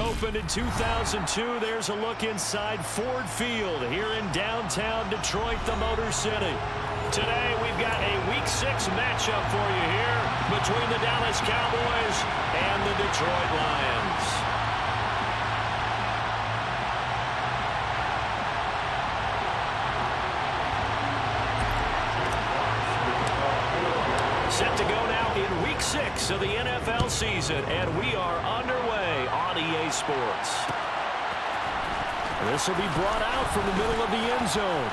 opened in 2002. There's a look inside Ford Field here in downtown Detroit, the Motor City. Today, we've got a Week 6 matchup for you here between the Dallas Cowboys and the Detroit Lions. Set to go now in Week 6 of the NFL season, and we are underway on EA Sports. This will be brought out from the middle of the end zone.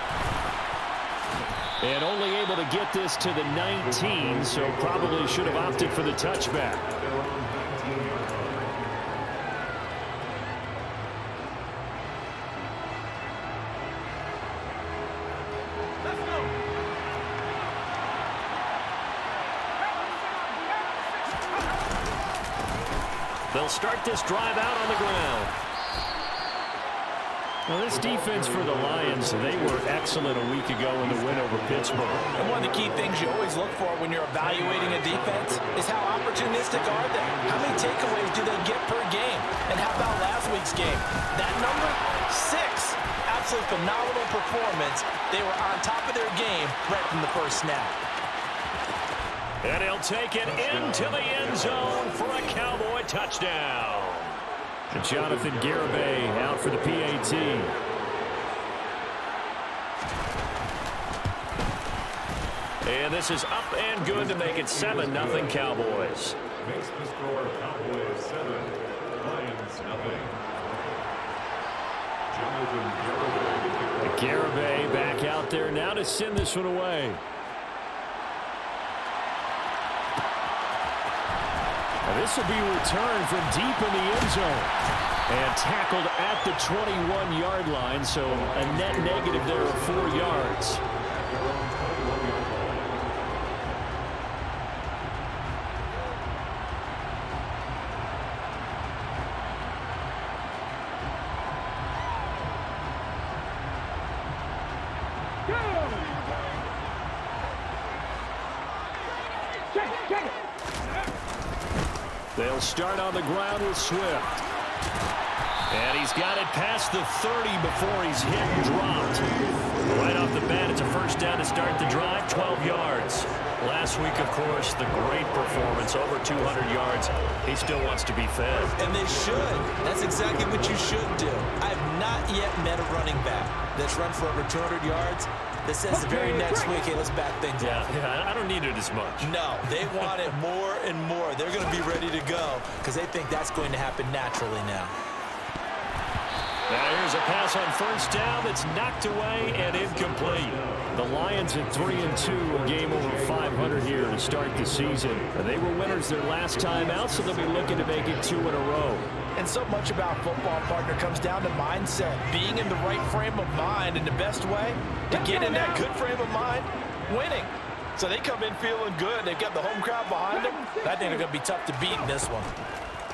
And only able to get this to the 19, so probably should have opted for the touchback. They'll start this drive out on the ground. Well, this defense for the Lions, they were excellent a week ago in the win over Pittsburgh. And one of the key things you always look for when you're evaluating a defense is how opportunistic are they? How many takeaways do they get per game? And how about last week's game? That number, 6. Absolutely phenomenal performance. They were on top of their game right from the first snap. And he'll take it into the end zone for a Cowboy touchdown. Jonathan Garibay out for the PAT. And this is up and good to make it 7-0 Cowboys. Makes the score Cowboys 7, Lions 0. Jonathan Garibay. Garibay back out there now to send this one away. This will be returned from deep in the end zone. And tackled at the 21-yard line, so a net negative there of 4 yards. They'll start on the ground with Swift. And he's got it past the 30 before he's hit and dropped. Right off the bat, it's a first down to start the drive, 12 yards. Last week, of course, the great performance, over 200 yards. He still wants to be fed. And they should. That's exactly what you should do. I have not yet met a running back that's run for over 200 yards that says the very next week, hey, let's back things up. Yeah, I don't need it as much. No, they want it more and more. They're going to be ready to go because they think that's going to happen naturally now. Now here's a pass on first down that's knocked away and incomplete. The Lions at 3-2, a game over 500 here to start the season. They were winners their last time out, so they'll be looking to make it 2 in a row. And so much about football, partner, comes down to mindset. Being in the right frame of mind, and the best way to get in that good frame of mind, winning. So they come in feeling good. They've got the home crowd behind them. I think they're going to be tough to beat in this one.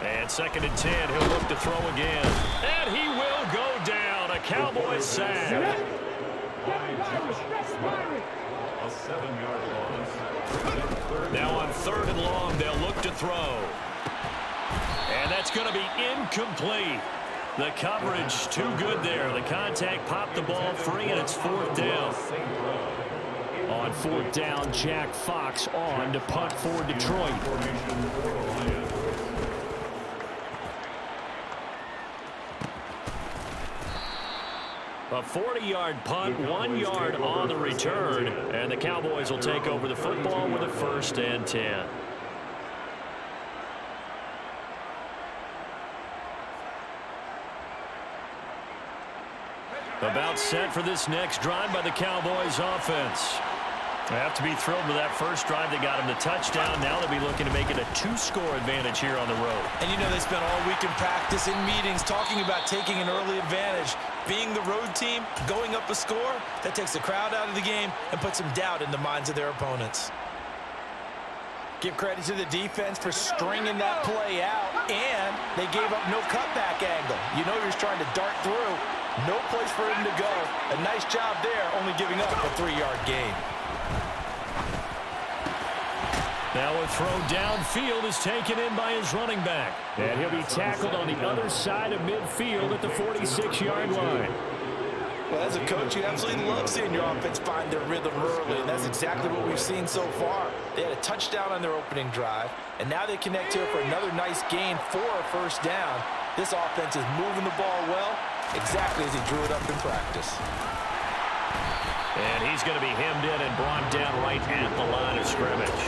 And 2nd and 10, he'll look to throw again. And he will go down. A Cowboy sack. A 7-yard loss. Now on 3rd and long, they'll look to throw. And that's going to be incomplete. The coverage too good there. The contact popped the ball free, and it's 4th down. On 4th down, Jack Fox on to punt for Detroit. A 40-yard punt, 1 yard on the return, and the Cowboys will take over the football with a 1st and 10. About set for this next drive by the Cowboys offense. They have to be thrilled with that first drive. They got him the touchdown. Now they'll be looking to make it a 2-score advantage here on the road. And you know they spent all week in practice, in meetings, talking about taking an early advantage. Being the road team, going up a score, that takes the crowd out of the game and puts some doubt in the minds of their opponents. Give credit to the defense for stringing that play out, and they gave up no cutback angle. You know you're just trying to dart through. No place for him to go. A nice job there, only giving up a 3-yard gain. Now a throw downfield is taken in by his running back. And he'll be tackled on the other side of midfield at the 46-yard line. Well, as a coach, you absolutely love seeing your offense find their rhythm early, and that's exactly what we've seen so far. They had a touchdown on their opening drive, and now they connect here for another nice gain for a first down. This offense is moving the ball well, exactly as he drew it up in practice. And he's going to be hemmed in and brought down right at the line of scrimmage.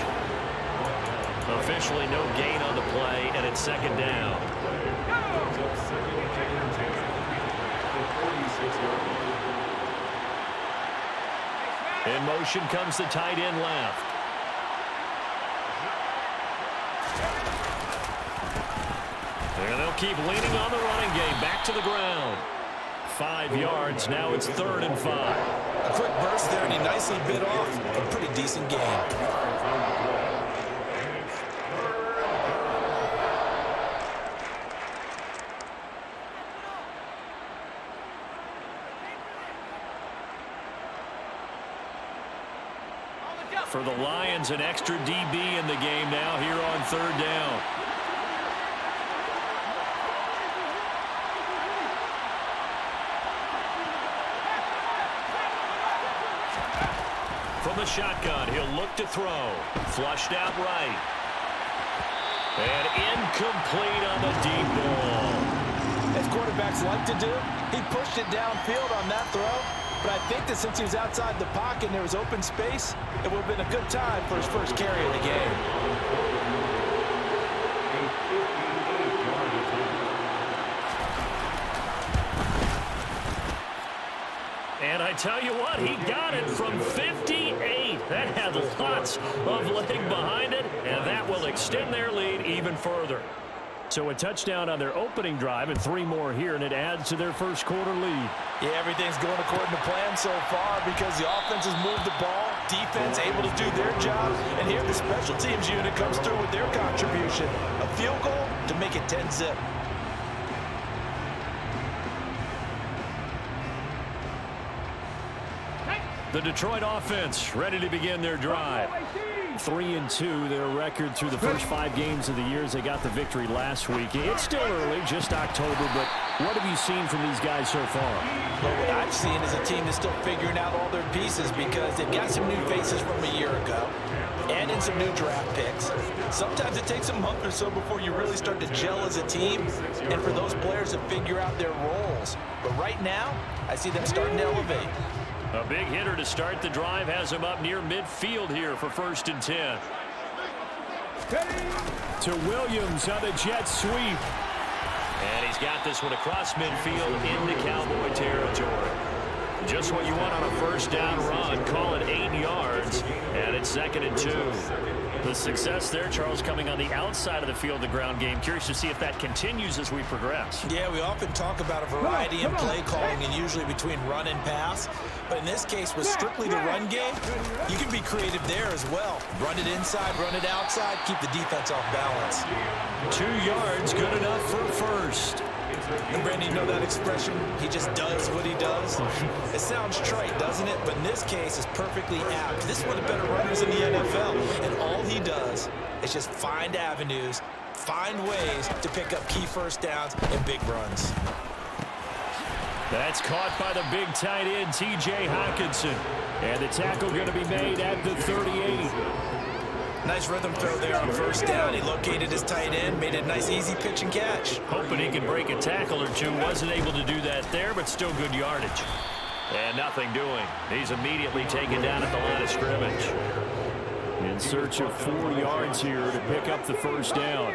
Officially no gain on the play, and it's second down. In motion comes the tight end left. And they'll keep leaning on the running game. Back to the ground. 5 yards. Now it's 3rd and 5. A quick burst there, and he nicely bit off a pretty decent gain. For the Lions, an extra DB in the game now here on 3rd down. From the shotgun, he'll look to throw. Flushed out right. And incomplete on the deep ball. As quarterbacks like to do, he pushed it downfield on that throw. But I think that since he was outside the pocket and there was open space, it would have been a good time for his first carry of the game. And I tell you what, he got it from 58. That had lots of leg behind it, and that will extend their lead even further. So a touchdown on their opening drive and 3 more here, and it adds to their first quarter lead. Yeah, everything's going according to plan so far because the offense has moved the ball, defense able to do their job, and here the special teams unit comes through with their contribution. A field goal to make it 10-zip. The Detroit offense ready to begin their drive. 3-2 their record through the first 5 games of the year as they got the victory last week. It's still early, just October, but what have you seen from these guys so far? Well, what I've seen is a team that's still figuring out all their pieces because they've got some new faces from a year ago and in some new draft picks. Sometimes it takes a month or so before you really start to gel as a team and for those players to figure out their roles. But right now, I see them starting to elevate. A big hitter to start the drive has him up near midfield here for 1st and 10. To Williams on the jet sweep. And he's got this one across midfield into Cowboy territory. Just what you want on a first down run. Call it 8 yards, and it's 2nd and 2. The success there, Charles, coming on the outside of the field, the ground game. Curious to see if that continues as we progress. Yeah, we often talk about a variety in play calling and usually between run and pass. But in this case, with strictly the run game, you can be creative there as well. Run it inside, run it outside, keep the defense off balance. 2 yards, good enough for 1st. And Brandon, you know that expression? He just does what he does. It sounds trite, doesn't it? But in this case, it's perfectly apt. This is one of the better runners in the NFL. And all he does is just find avenues, find ways to pick up key first downs and big runs. That's caught by the big tight end, T.J. Hockenson. And the tackle going to be made at the 38. Nice rhythm throw there on first down. He located his tight end, made it a nice, easy pitch and catch. Hoping he can break a tackle or two. Wasn't able to do that there, but still good yardage. And nothing doing. He's immediately taken down at the line of scrimmage. In search of 4 yards here to pick up the first down.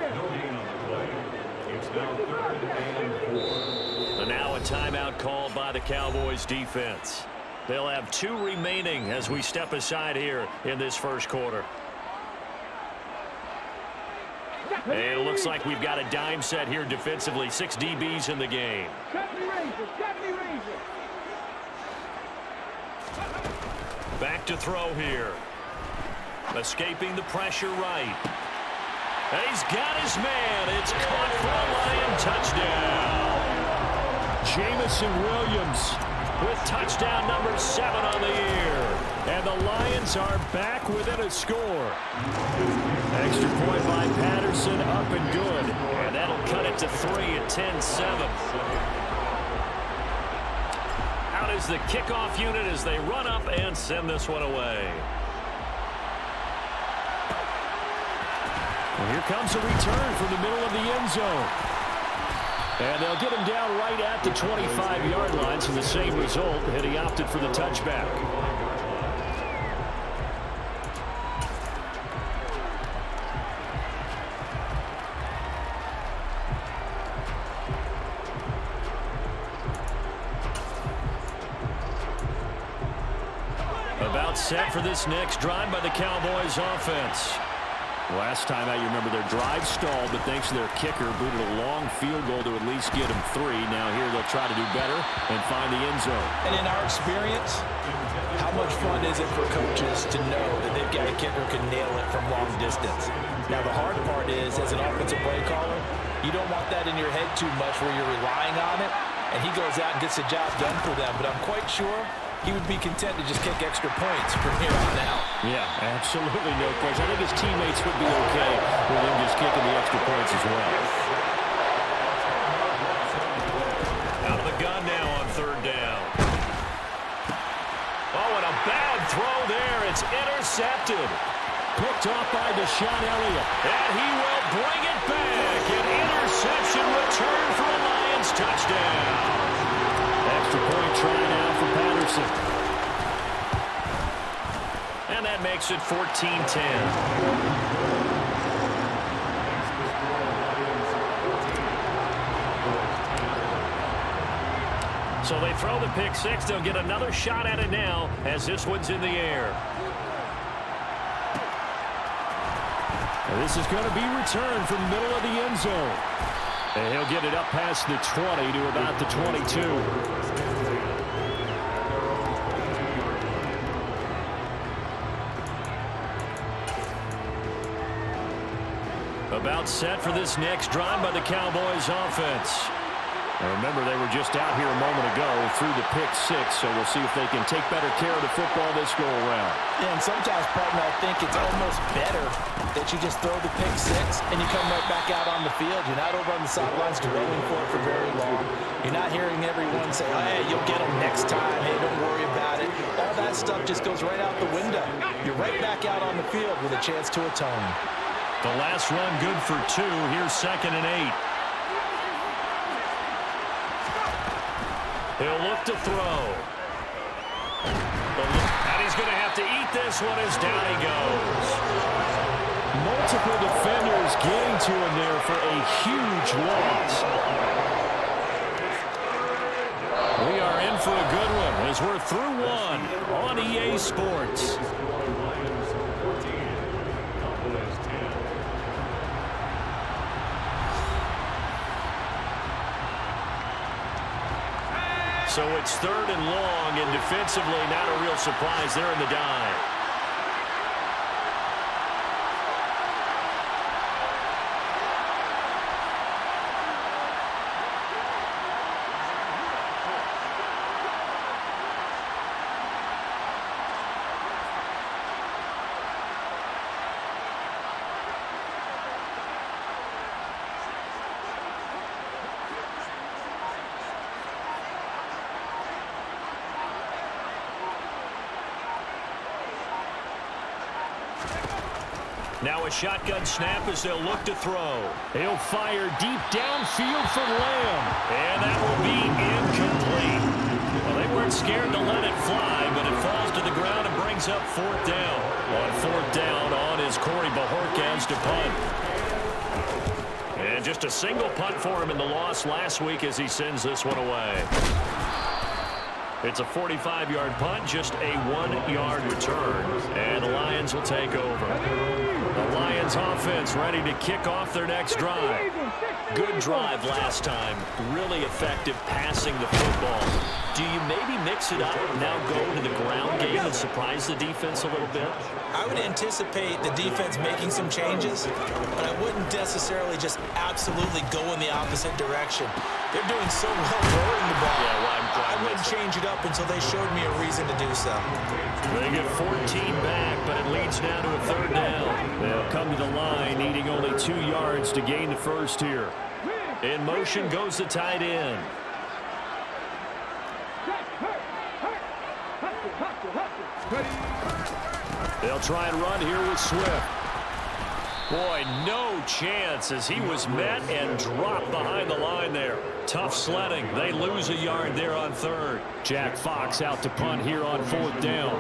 And now a timeout called by the Cowboys defense. They'll have 2 remaining as we step aside here in this first quarter. And it looks like we've got a dime set here defensively. 6 DBs in the game. Back to throw here. Escaping the pressure right. And he's got his man. It's caught for a Lion touchdown. Jamison Williams with touchdown number 7 on the year. And the Lions are back within a score. Extra point by Patterson, up and good. And that'll cut it to 3 at 10-7. Out is the kickoff unit as they run up and send this one away. Well, here comes a return from the middle of the end zone. And they'll get him down right at the 25-yard line, so the same result, and he opted for the touchback. About set for this next drive by the Cowboys offense. Last time out, you remember their drive stalled, but thanks to their kicker, booted a long field goal to at least get them 3. Now here they'll try to do better and find the end zone. And in our experience, how much fun is it for coaches to know that they've got a kicker who can nail it from long distance? Now the hard part is, as an offensive play caller, you don't want that in your head too much where you're relying on it, and he goes out and gets the job done for them. But I'm quite sure he would be content to just kick extra points from here on out. Yeah, absolutely no question. I think his teammates would be okay with him just kicking the extra points as well. Out of the gun now on 3rd down. Oh, and a bad throw there. It's intercepted. Picked off by Deshaun Elliott. And he will bring it back. An interception return for a Lions touchdown. Extra point try now for Patterson. And that makes it 14-10. So they throw the pick 6. They'll get another shot at it now as this one's in the air. And this is going to be returned from the middle of the end zone. And he'll get it up past the 20 to about the 22. About set for this next drive by the Cowboys offense. Now remember, they were just out here a moment ago through the pick 6, so we'll see if they can take better care of the football this go-around. Yeah, and sometimes, partner, I think it's almost better that you just throw the pick 6 and you come right back out on the field. You're not over on the sidelines dwelling for it for very long. You're not hearing everyone say, oh, hey, you'll get them next time. Hey, don't worry about it. All that stuff just goes right out the window. You're right back out on the field with a chance to atone. The last run good for 2. Here's 2nd and 8. He'll look to throw. And he's going to have to eat this one as down he goes. Multiple defenders getting to him there for a huge loss. We are in for a good one as we're through one on EA Sports. So it's 3rd and long, and defensively not a real surprise there in the dive. Now a shotgun snap as they'll look to throw. He'll fire deep downfield for Lamb. And that will be incomplete. Well, they weren't scared to let it fly, but it falls to the ground and brings up 4th down. On 4th down on is Corey Bajorquez to punt. And just a single punt for him in the loss last week as he sends this one away. It's a 45-yard punt, just a 1-yard return. And the Lions will take over. The Lions Lions offense ready to kick off their next drive. Good drive last time. Really effective passing the football. Do you maybe mix it up, now go to the ground game and surprise the defense a little bit? I would anticipate the defense making some changes, but I wouldn't necessarily just absolutely go in the opposite direction. They're doing so well throwing the ball. I wouldn't change it up until they showed me a reason to do so. They get 14 back, but it leads now to a third down. They'll come to the line, needing only 2 yards to gain the first here. In motion goes the tight end. They'll try and run here with Swift. Boy, no chance as he was met and dropped behind the line there. Tough sledding. They lose a yard there on third. Jack Fox out to punt here on fourth down.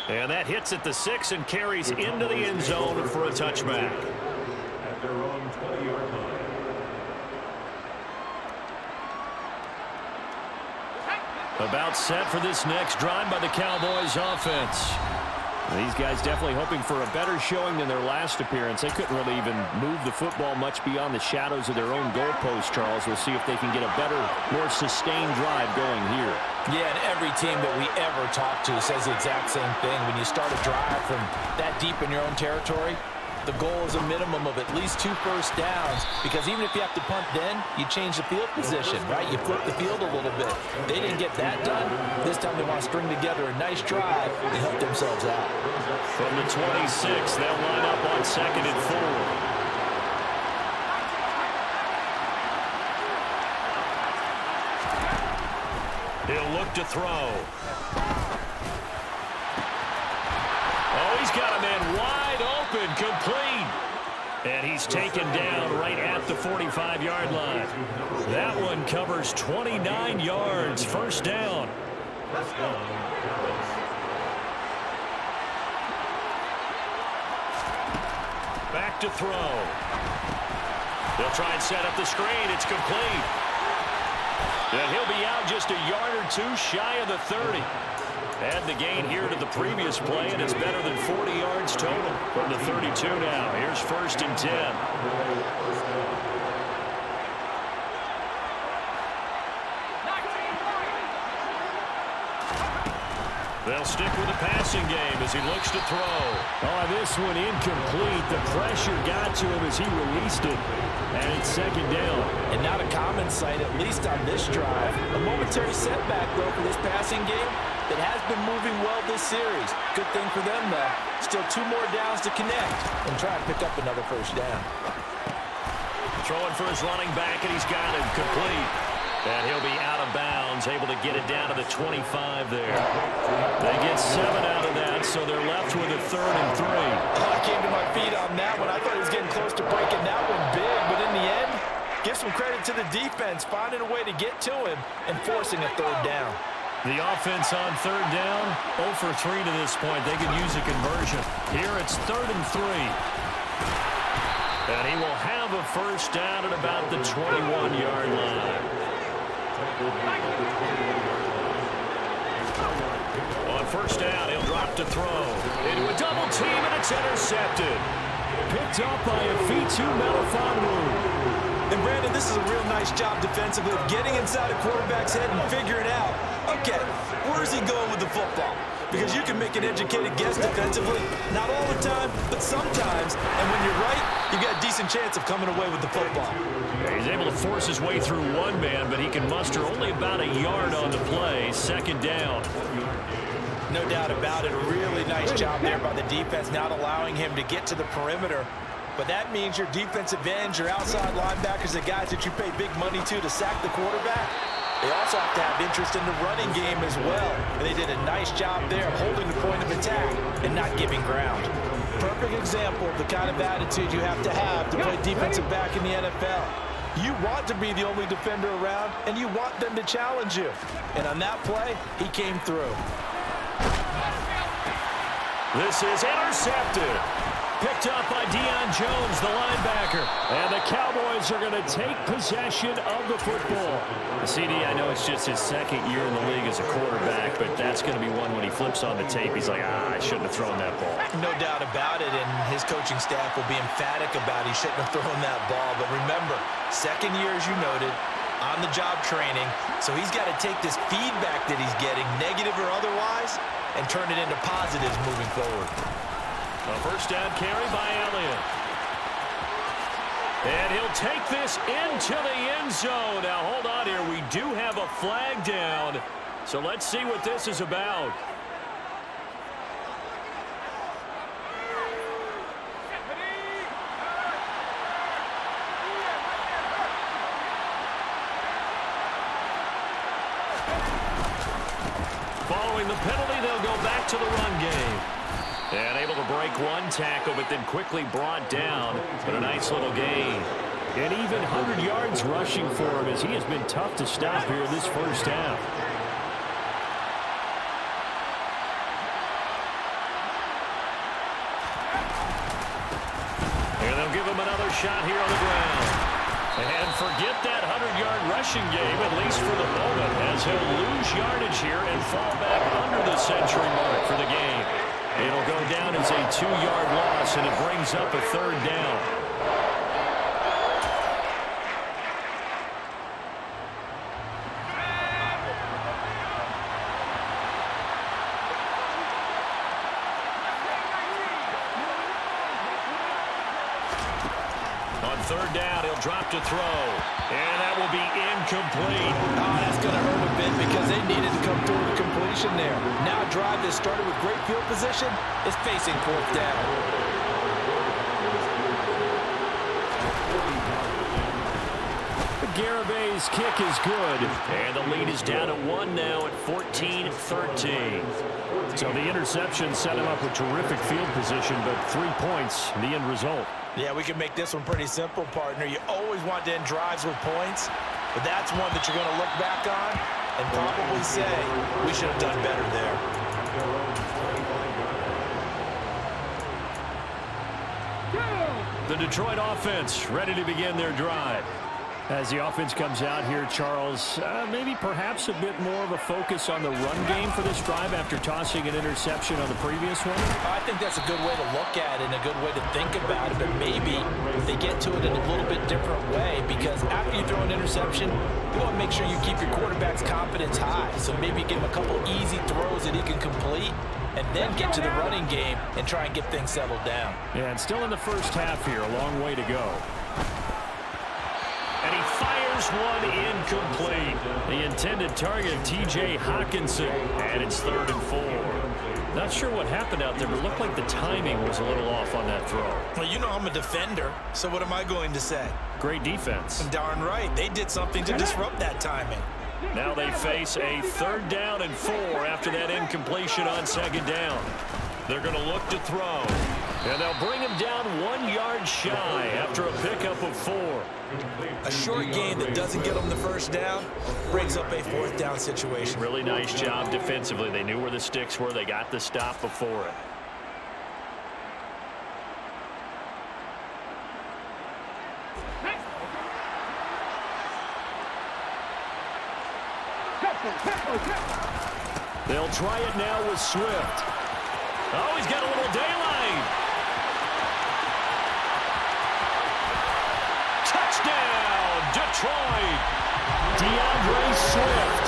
And that hits at the 6 and carries into the end zone for a touchback. At their own 20-yard line. About set for this next drive by the Cowboys offense. These guys definitely hoping for a better showing than their last appearance. They couldn't really even move the football much beyond the shadows of their own goalpost, Charles. We'll see if they can get a better, more sustained drive going here. Yeah, and every team that we ever talk to says the exact same thing. When you start a drive from that deep in your own territory, the goal is a minimum of at least 2 first downs, because even if you have to punt then, you change the field position, right? You flip the field a little bit. They didn't get that done. This time they want to string together a nice drive and help themselves out. From the 26, they'll line up on 2nd and 4. He'll look to throw. Oh, he's got a man wide open, complete. And he's taken down right at the 45-yard line. That one covers 29 yards, first down. Back to throw. They'll try and set up the screen. It's complete. And he'll be out just a yard or 2 shy of the 30. Add the gain here to the previous play, and it's better than 40 yards total. From the 32 now. Here's 1st and 10. They'll stick with the passing game as he looks to throw. Oh, this one incomplete. The pressure got to him as he released it. And it's 2nd down. And not a common sight, at least on this drive. A momentary setback, though, for this passing game that has been moving well this series. Good thing for them, though. Still 2 more downs to connect and try and pick up another first down. Throwing for his running back, and he's got him complete. And he'll be out of bounds, able to get it down to the 25 there. They get 7 out of that, so they're left with a 3rd and 3. Oh, I came to my feet on that one. I thought he was getting close to breaking that one big, but in the end, give some credit to the defense, finding a way to get to him and forcing a 3rd down. The offense on 3rd down, 0 for 3 to this point. They could use a conversion. Here it's 3rd and 3. And he will have a first down at about the 21-yard line. On 1st down, he'll drop to throw. Into a double team, and it's intercepted. Picked up by a V2 Melifonwu. And Brandon, this is a real nice job defensively of getting inside a quarterback's head and figuring out, okay, where's he going with the football? Because you can make an educated guess defensively, not all the time, but sometimes. And when you're right, you got a decent chance of coming away with the football. He's able to force his way through one man, but he can muster only about a yard on the play. 2nd down. No doubt about it. A really nice job there by the defense, not allowing him to get to the perimeter. But that means your defensive ends, your outside linebackers, the guys that you pay big money to sack the quarterback, they also have to have interest in the running game as well. And they did a nice job there holding the point of attack and not giving ground. Perfect example of the kind of attitude you have to play defensive back in the NFL. You want to be the only defender around, and you want them to challenge you. And on that play, he came through. This is intercepted. picked up by Deion Jones, the linebacker. And the Cowboys are going to take possession of the football. CD, I know it's just his second year in the league as a quarterback, but that's going to be one when he flips on the tape. He's like, I shouldn't have thrown that ball. No doubt about it, and his coaching staff will be emphatic about he shouldn't have thrown that ball. But remember, second year, as you noted, on-the-job training, so he's got to take this feedback that he's getting, negative or otherwise, and turn it into positives moving forward. A first down carry by Elliott. And he'll take this into the end zone. Now, hold on here. We do have a flag down, so let's see what this is about. Following the penalty, they'll go back to the run game. And able to break one tackle, but then quickly brought down. But a nice little gain. And even 100 yards rushing for him as he has been tough to stop here this first half. And they'll give him another shot here on the ground. And forget that 100-yard rushing game, at least for the moment, as he'll lose yardage here and fall back under the century mark for the game. It'll go down as a 2-yard loss, and it brings up a third down. On third down, he'll drop to throw. And that will be incomplete. Oh, that's going to hurt a bit because they needed to come through the completion there. Now a drive that started with great field position is facing fourth down. Garabay's kick is good. And the lead is down to 1 now at 14-13. So the interception set him up with terrific field position, but 3 points, the end result. Yeah, we can make this one pretty simple, partner. You always want to end drives with points, but that's one that you're going to look back on and probably say, we should have done better there. The Detroit offense ready to begin their drive. As the offense comes out here, Charles, maybe perhaps a bit more of a focus on the run game for this drive after tossing an interception on the previous one? I think that's a good way to look at it and a good way to think about it, but maybe they get to it in a little bit different way because after you throw an interception, you want to make sure you keep your quarterback's confidence high. So maybe give him a couple easy throws that he can complete and then get to the running game and try and get things settled down. Yeah, and still in the first half here, a long way to go. And he fires one incomplete. The intended target, T.J. Hawkinson. And it's 3rd and 4. Not sure what happened out there, but it looked like the timing was a little off on that throw. Well, you know I'm a defender, so what am I going to say? Great defense. Darn right. They did something to disrupt that timing. Now they face a 3rd down and 4 after that incompletion on 2nd down. They're going to look to throw. And they'll bring him down 1 yard shy after a pickup of 4. A short gain that doesn't get them the first down brings up a 4th down situation. Really nice job defensively. They knew where the sticks were. They got the stop before it. They'll try it now with Swift. Oh, he's got a little daylight. Touchdown, Detroit. DeAndre Swift,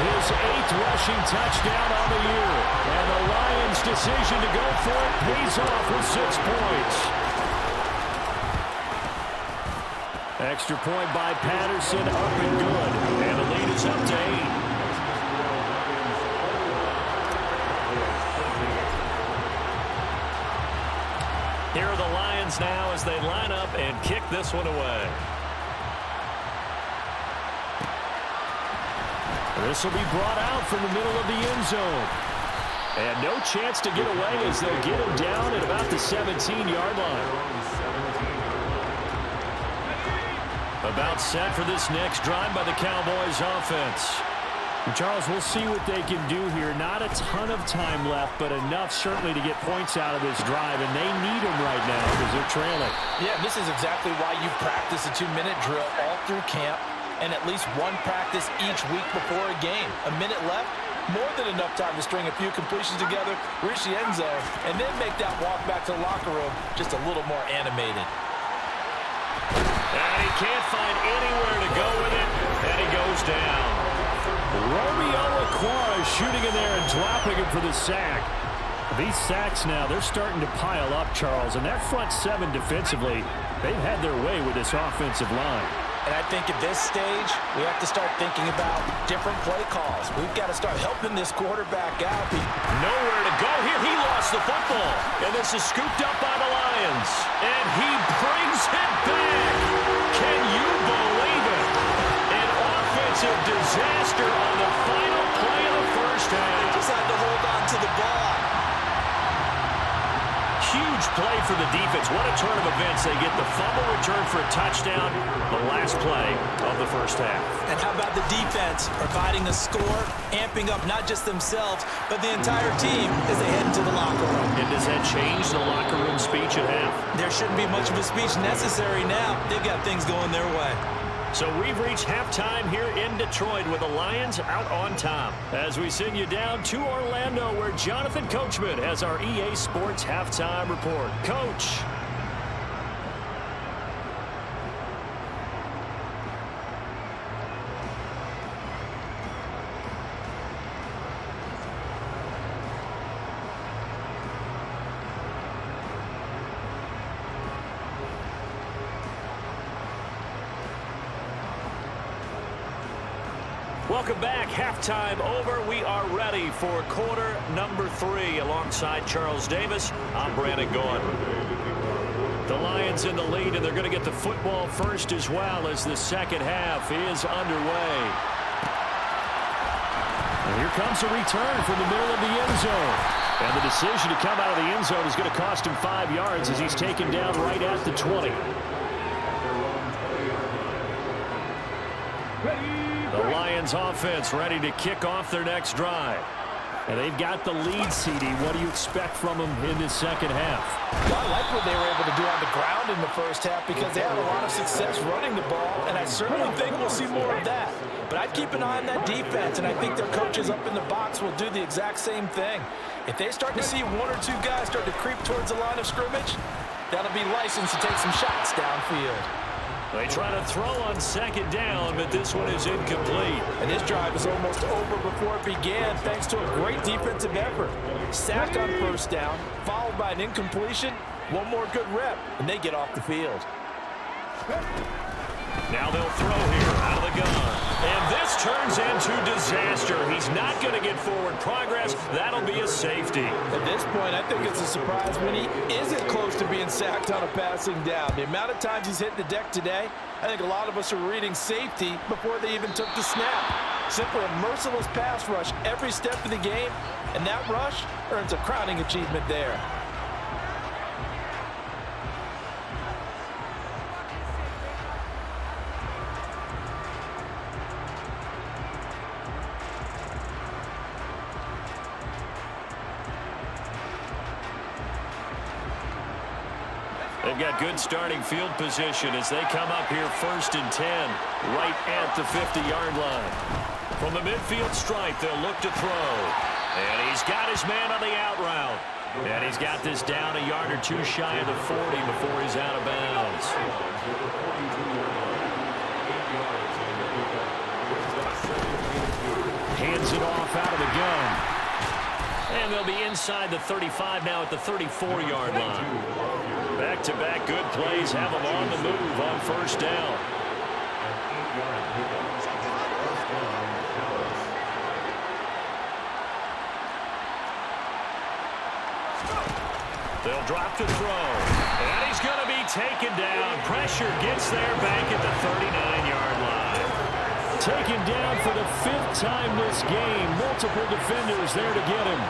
his 8th rushing touchdown on the year. And the Lions' decision to go for it pays off with 6 points. Extra point by Patterson, up and good. And the lead is up to 8. Here are the Lions now as they line up and kick this one away. This will be brought out from the middle of the end zone. And no chance to get away as they'll get him down at about the 17-yard line. About set for this next drive by the Cowboys offense. Charles, we'll see what they can do here. Not a ton of time left, but enough certainly to get points out of this drive, and they need them right now because they're trailing. Yeah, this is exactly why you practice a 2-minute drill all through camp and at least one practice each week before a game. A minute left, more than enough time to string a few completions together, reach the end zone, and then make that walk back to the locker room just a little more animated. And he can't find anywhere to go with it, and he goes down. Romeo Okwara shooting in there and dropping him for the sack. These sacks now, they're starting to pile up, Charles, and that front seven defensively, they've had their way with this offensive line. And I think at this stage, we have to start thinking about different play calls. We've got to start helping this quarterback out. Nowhere to go here. He lost the football. And this is scooped up by the Lions. And he brings it back. Can you believe it? An offensive disaster on the final play of the first half. Just had to hold on to the ball. Huge play for the defense. What a turn of events. They get the fumble return for a touchdown, the last play of the first half. And how about the defense providing a score, amping up not just themselves, but the entire team as they head into the locker room. And does that change the locker room speech at half? There shouldn't be much of a speech necessary now. They've got things going their way. So we've reached halftime here in Detroit with the Lions out on top. As we send you down to Orlando, where Jonathan Coachman has our EA Sports halftime report. Coach. Welcome back. Halftime over. We are ready for quarter number 3. Alongside Charles Davis, I'm Brandon Gaughan. The Lions in the lead, and they're going to get the football first as well as the second half is underway. And here comes a return from the middle of the end zone. And the decision to come out of the end zone is going to cost him 5 yards as he's taken down right at the 20. The Lions offense ready to kick off their next drive. And they've got the lead, CD. What do you expect from them in this second half? Well, I like what they were able to do on the ground in the first half because they had a lot of success running the ball, and I certainly think we'll see more of that. But I'd keep an eye on that defense, and I think their coaches up in the box will do the exact same thing. If they start to see one or two guys start to creep towards the line of scrimmage, that'll be licensed to take some shots downfield. They try to throw on second down, but this one is incomplete. And this drive is almost over before it began thanks to a great defensive effort. Sack on first down, followed by an incompletion, one more good rep, and they get off the field. Now they'll throw here out of the gun. And this turns into disaster. He's not going to get forward progress. That'll be a safety. At this point, I think it's a surprise when he isn't close to being sacked on a passing down. The amount of times he's hit the deck today, I think a lot of us are reading safety before they even took the snap. Simply a merciless pass rush every step of the game, and that rush earns a crowning achievement there. They've got good starting field position as they come up here 1st and 10, right at the 50-yard line. From the midfield stripe, they'll look to throw. And he's got his man on the out route. And he's got this down a yard or two shy of the 40 before he's out of bounds. Hands it off out of the gun. And they'll be inside the 35 now at the 34-yard line. Back-to-back good plays have them on the move on first down. They'll drop to throw. And he's going to be taken down. Pressure gets there back at the 39-yard line. Taken down for the 5th time this game. Multiple defenders there to get him.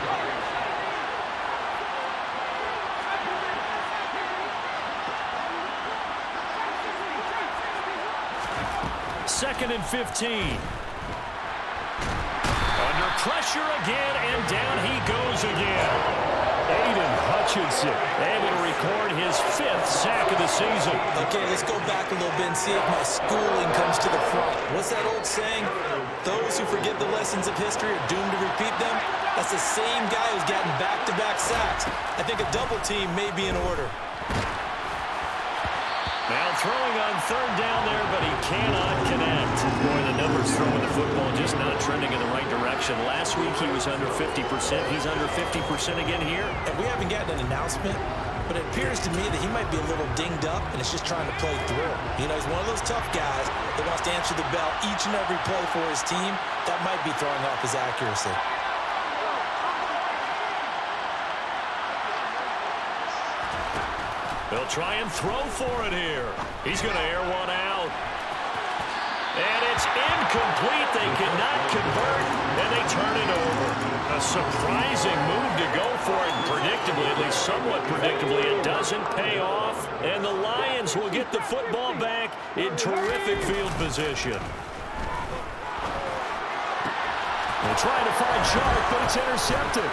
2nd and 15. pressure again, and down he goes again. Aiden Hutchinson able to record his 5th sack of the season. Okay, let's go back a little bit and see if my schooling comes to the front. What's that old saying? Those who forget the lessons of history are doomed to repeat them. That's the same guy who's gotten back-to-back sacks. I think a double team may be in order. Now throwing on 3rd down there, but he cannot connect. Boy, the numbers throwing the football just not trending in the right direction. Last week he was under 50%. He's under 50% again here. And we haven't gotten an announcement, but it appears to me that he might be a little dinged up and is just trying to play through. You know, he's one of those tough guys that wants to answer the bell each and every play for his team. That might be throwing off his accuracy. They'll try and throw for it here. He's going to air one out. And it's incomplete. They cannot convert, and they turn it over. A surprising move to go for it, predictably, at least somewhat predictably. It doesn't pay off, and the Lions will get the football back in terrific field position. They're trying to find Sharp, but it's intercepted.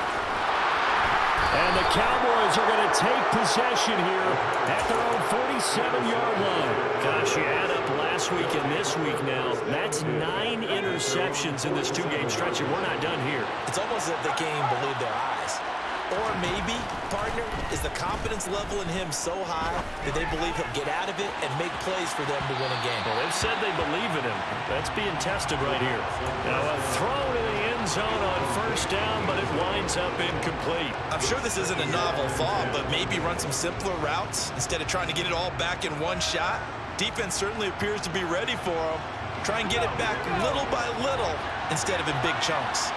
And the Cowboys are going to take possession here at their own 47-yard line. Gosh, you add up last week and this week now. That's 9 interceptions in this 2-game stretch, and we're not done here. It's almost as if they can't even believe their eyes. Or maybe, partner, is the confidence level in him so high that they believe he'll get out of it and make plays for them to win a game. Well, they've said they believe in him. That's being tested right here. Now a throw to the end zone on 1st down, but it winds up incomplete. I'm sure this isn't a novel thought, but maybe run some simpler routes instead of trying to get it all back in one shot. Defense certainly appears to be ready for him. Try and get it back little by little instead of in big chunks.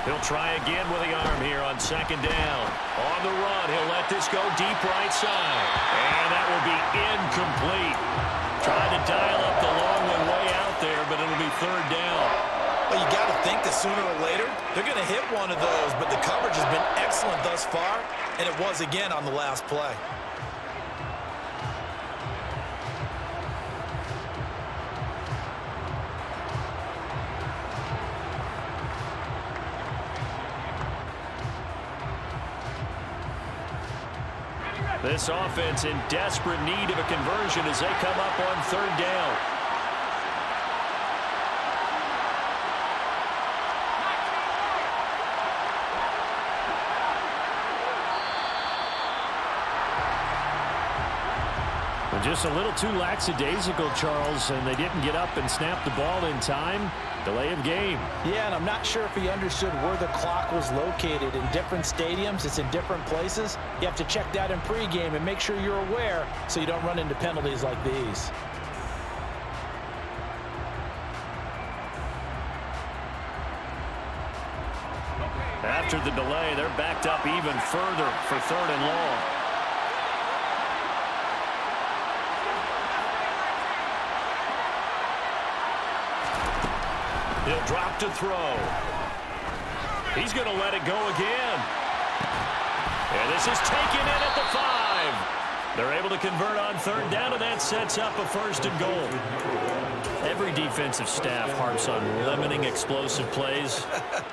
He'll try again with the arm here on 2nd down. On the run, he'll let this go deep right side. And that will be incomplete. Trying to dial up the long one way out there, but it'll be 3rd down. Well, you got to think that sooner or later, they're going to hit one of those, but the coverage has been excellent thus far, and it was again on the last play. This offense in desperate need of a conversion as they come up on 3rd down. Well, just a little too lackadaisical, Charles, and they didn't get up and snap the ball in time. Delay of game. Yeah, and I'm not sure if he understood where the clock was located. In different stadiums, it's in different places. You have to check that in pregame and make sure you're aware so you don't run into penalties like these. After the delay, they're backed up even further for 3rd and long. He'll drop to throw. He's going to let it go again. And this is taken in at the 5. They're able to convert on 3rd down, and that sets up a 1st and goal. Every defensive staff harps on limiting explosive plays.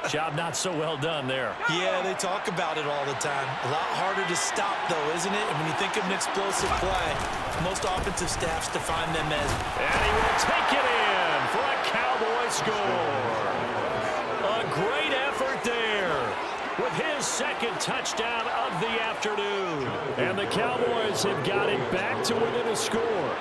Job not so well done there. Yeah, they talk about it all the time. A lot harder to stop, though, isn't it? And when you think of an explosive play, most offensive staffs define them as... And he will take it in for a Cowboy score. A great effort there with his 2nd touchdown of the afternoon. And the Cowboys have got it back to within a score.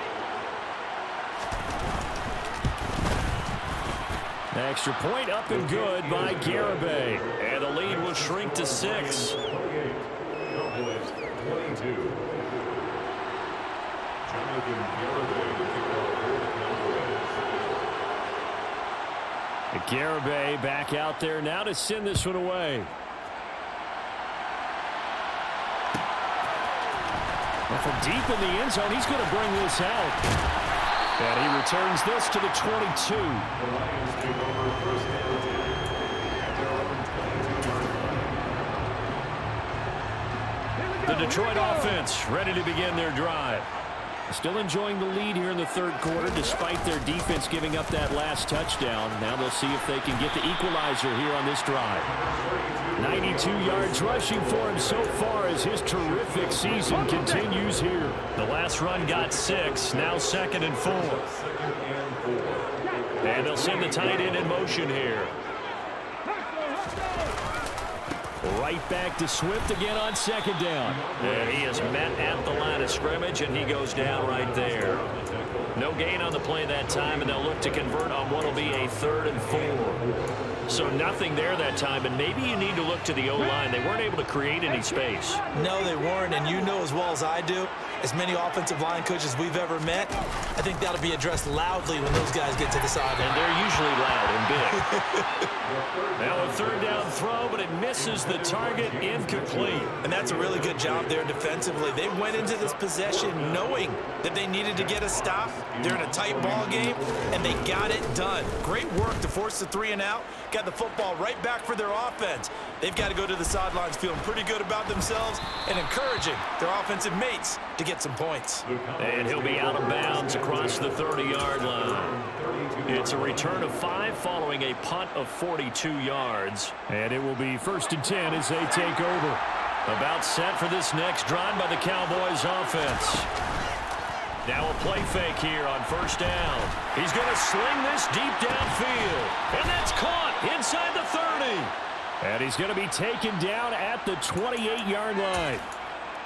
Extra point up and good by Garibay. And the lead will shrink to 6. Cowboys 22. Jonathan Garibay to kick off for the Cowboys. Garibay back out there now to send this one away. Well, from deep in the end zone, he's going to bring this out. And he returns this to the 22. The Lions take over 1st down at their own 22-yard line. The Detroit offense ready to begin their drive. Still enjoying the lead here in the third quarter despite their defense giving up that last touchdown. Now they'll see if they can get the equalizer here on this drive. 92 yards rushing for him so far as his terrific season continues here. The last run got 6, now 2nd and 4. And they'll send the tight end in motion here. Right back to Swift again on 2nd down. And he is met at the line of scrimmage, and he goes down right there. No gain on the play that time, and they'll look to convert on what will be a 3rd and 4. So nothing there that time, and maybe you need to look to the O-line. They weren't able to create any space. No, they weren't, and you know as well as I do, as many offensive line coaches we've ever met, I think that'll be addressed loudly when those guys get to the sideline. And they're usually loud and big. Now a 3rd down throw, but it misses the target, incomplete. And that's a really good job there defensively. They went into this possession knowing that they needed to get a stop. They're in a tight ball game, and they got it done. Great work to force the 3 and out. Got the football right back for their offense. They've got to go to the sidelines feeling pretty good about themselves and encouraging their offensive mates to get some points. And he'll be out of bounds across the 30-yard line. It's a return of 5 following a punt of 42 yards. And it will be 1st and 10 as they take over. About set for this next drive by the Cowboys offense. Now a play fake here on 1st down. He's going to sling this deep downfield. And that's caught inside the 30. And he's going to be taken down at the 28-yard line.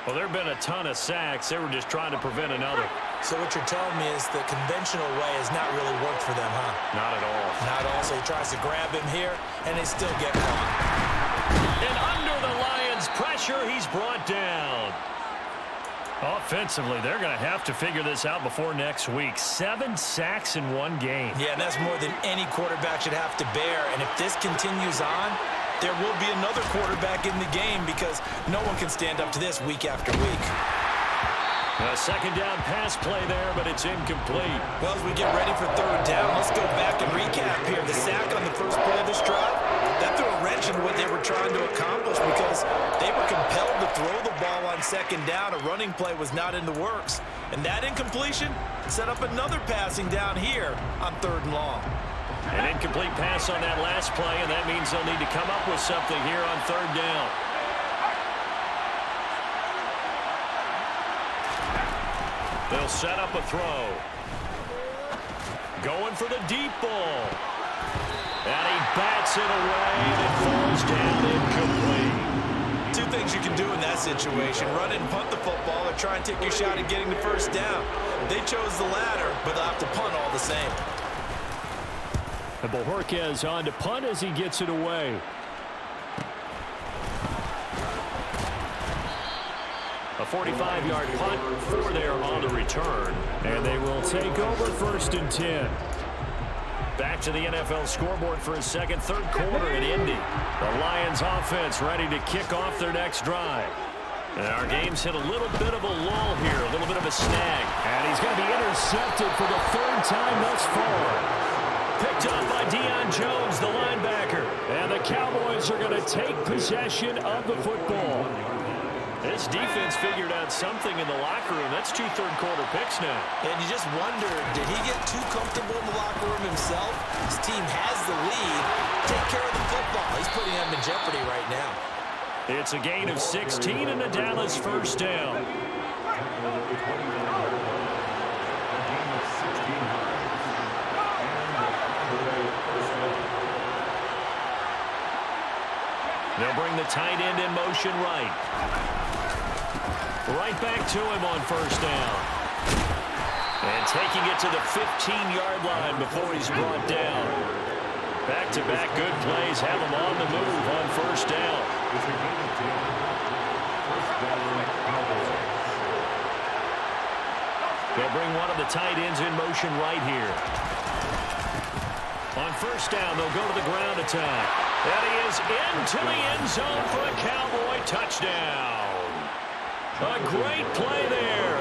Well, there have been a ton of sacks. They were just trying to prevent another. So what you're telling me is the conventional way has not really worked for them, huh? Not at all. Not all. So he tries to grab him here, and they still get caught. And under the Lions' pressure, he's brought down. Offensively, they're going to have to figure this out before next week. 7 sacks in 1 game. Yeah, and that's more than any quarterback should have to bear. And if this continues on, there will be another quarterback in the game because no one can stand up to this week after week. A 2nd down pass play there, but it's incomplete. Well, as we get ready for 3rd down, let's go back and recap here. The sack on the first play of this drive, that threw a wrench into what they were trying to accomplish because they were compelled to throw the ball on 2nd down. A running play was not in the works. And that incompletion set up another passing down here on 3rd and long. An incomplete pass on that last play, and that means they'll need to come up with something here on 3rd down. They'll set up a throw. Going for the deep ball. And he bats it away, and it falls down incomplete. 2 things you can do in that situation. Run and punt the football or try and take your shot at getting the 1st down. They chose the latter, but they'll have to punt all the same. And Bojorquez on to punt as he gets it away. A 45-yard punt for there on the return. And they will take over 1st and 10. Back to the NFL scoreboard for his 2nd, 3rd quarter in Indy. The Lions offense ready to kick off their next drive. And our game's hit a little bit of a lull here, a little bit of a snag. And he's going to be intercepted for the 3rd time thus far. Picked up by Deion Jones, the linebacker. And the Cowboys are going to take possession of the football. This defense figured out something in the locker room. That's 2 third-quarter picks now. And you just wonder, did he get too comfortable in the locker room himself? His team has the lead. Take care of the football. He's putting them in jeopardy right now. It's a gain of 16 and the Dallas 1st down. They'll bring the tight end in motion right. Right back to him on 1st down. And taking it to the 15-yard line before he's brought down. Back-to-back good plays have him on the move on 1st down. They'll bring one of the tight ends in motion right here. On 1st down, they'll go to the ground attack. And he is into the end zone for a Cowboy touchdown. A great play there.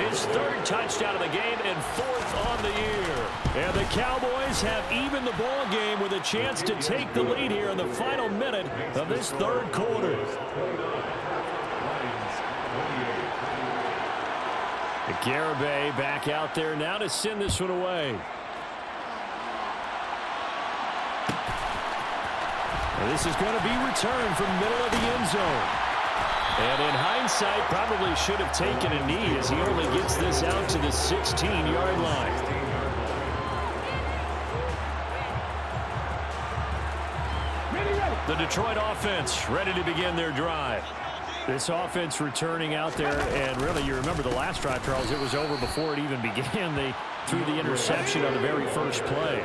His 3rd touchdown of the game and 4th on the year. And the Cowboys have evened the ball game with a chance to take the lead here in the final minute of this 3rd quarter. Garibay back out there now to send this one away. And this is going to be returned from middle of the end zone. And in hindsight, probably should have taken a knee as he only gets this out to the 16-yard line. The Detroit offense ready to begin their drive. This offense returning out there, and really, you remember the last drive, Charles, it was over before it even began. They threw the interception on the very first play.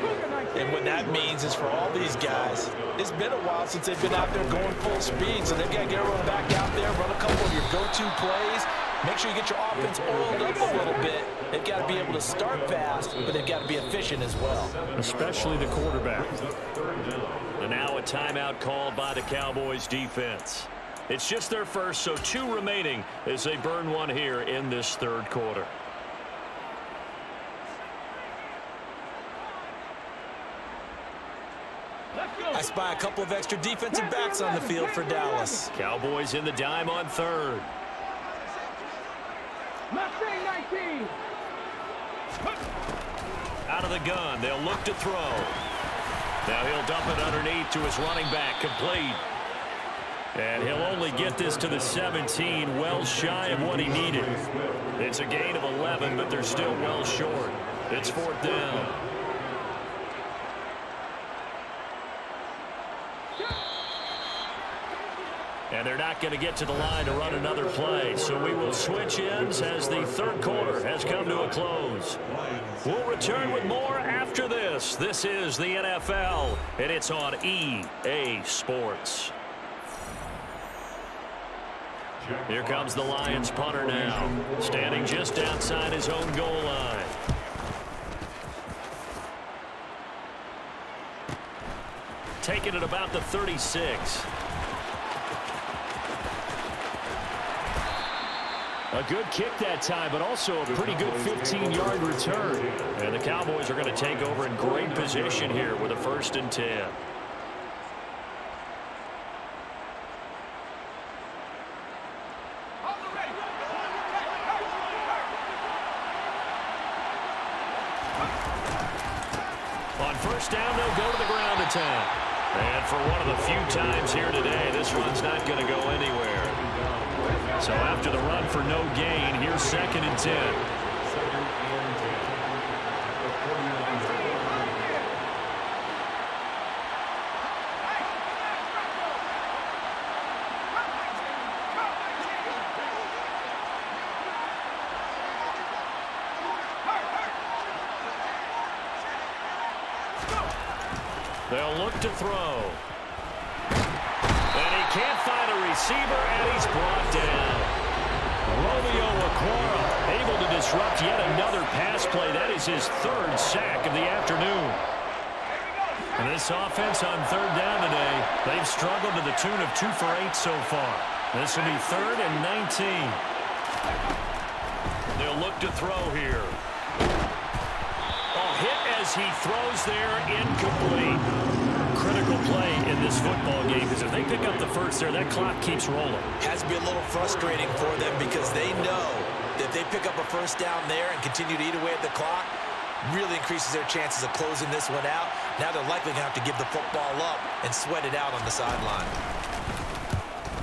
And what that means is for all these guys, it's been a while since they've been out there going full speed, so they've got to get everyone back out there, run a couple of your go-to plays, make sure you get your offense oiled up a little bit. They've got to be able to start fast, but they've got to be efficient as well. Especially the quarterback. And now a timeout called by the Cowboys defense. It's just their first, so 2 remaining as they burn one here in this third quarter. I spy a couple of extra defensive backs on the field for Dallas. Cowboys in the dime on third. Out of the gun, they'll look to throw. Now he'll dump it underneath to his running back, complete. And he'll only get this to the 17, well shy of what he needed. It's a gain of 11, but they're still well short. It's 4th down. And they're not going to get to the line to run another play. So we will switch ends as the third quarter has come to a close. We'll return with more after this. This is the NFL, and it's on EA Sports. Here comes the Lions punter now, standing just outside his own goal line. Taking it about the 36. A good kick that time, but also a pretty good 15-yard return. And the Cowboys are going to take over in great position here with a 1st and 10. On 1st down, they'll go to the ground attack. And for one of the few times here today, this one's not going to go anywhere. So after the run for no gain, here's 2nd and 10. They'll look to throw. And he can't find a receiver, and he's brought down. Romeo Okwara able to disrupt yet another pass play. That is his 3rd sack of the afternoon. And this offense on 3rd down today, they've struggled to the tune of 2 for 8 so far. This will be 3rd and 19. They'll look to throw here. Hit as he throws there, incomplete. Critical play in this football game, because if they pick up the 1st there, that clock keeps rolling. Has to be a little frustrating for them because they know that if they pick up a 1st down there and continue to eat away at the clock, really increases their chances of closing this one out. Now they're likely going to have to give the football up and sweat it out on the sideline.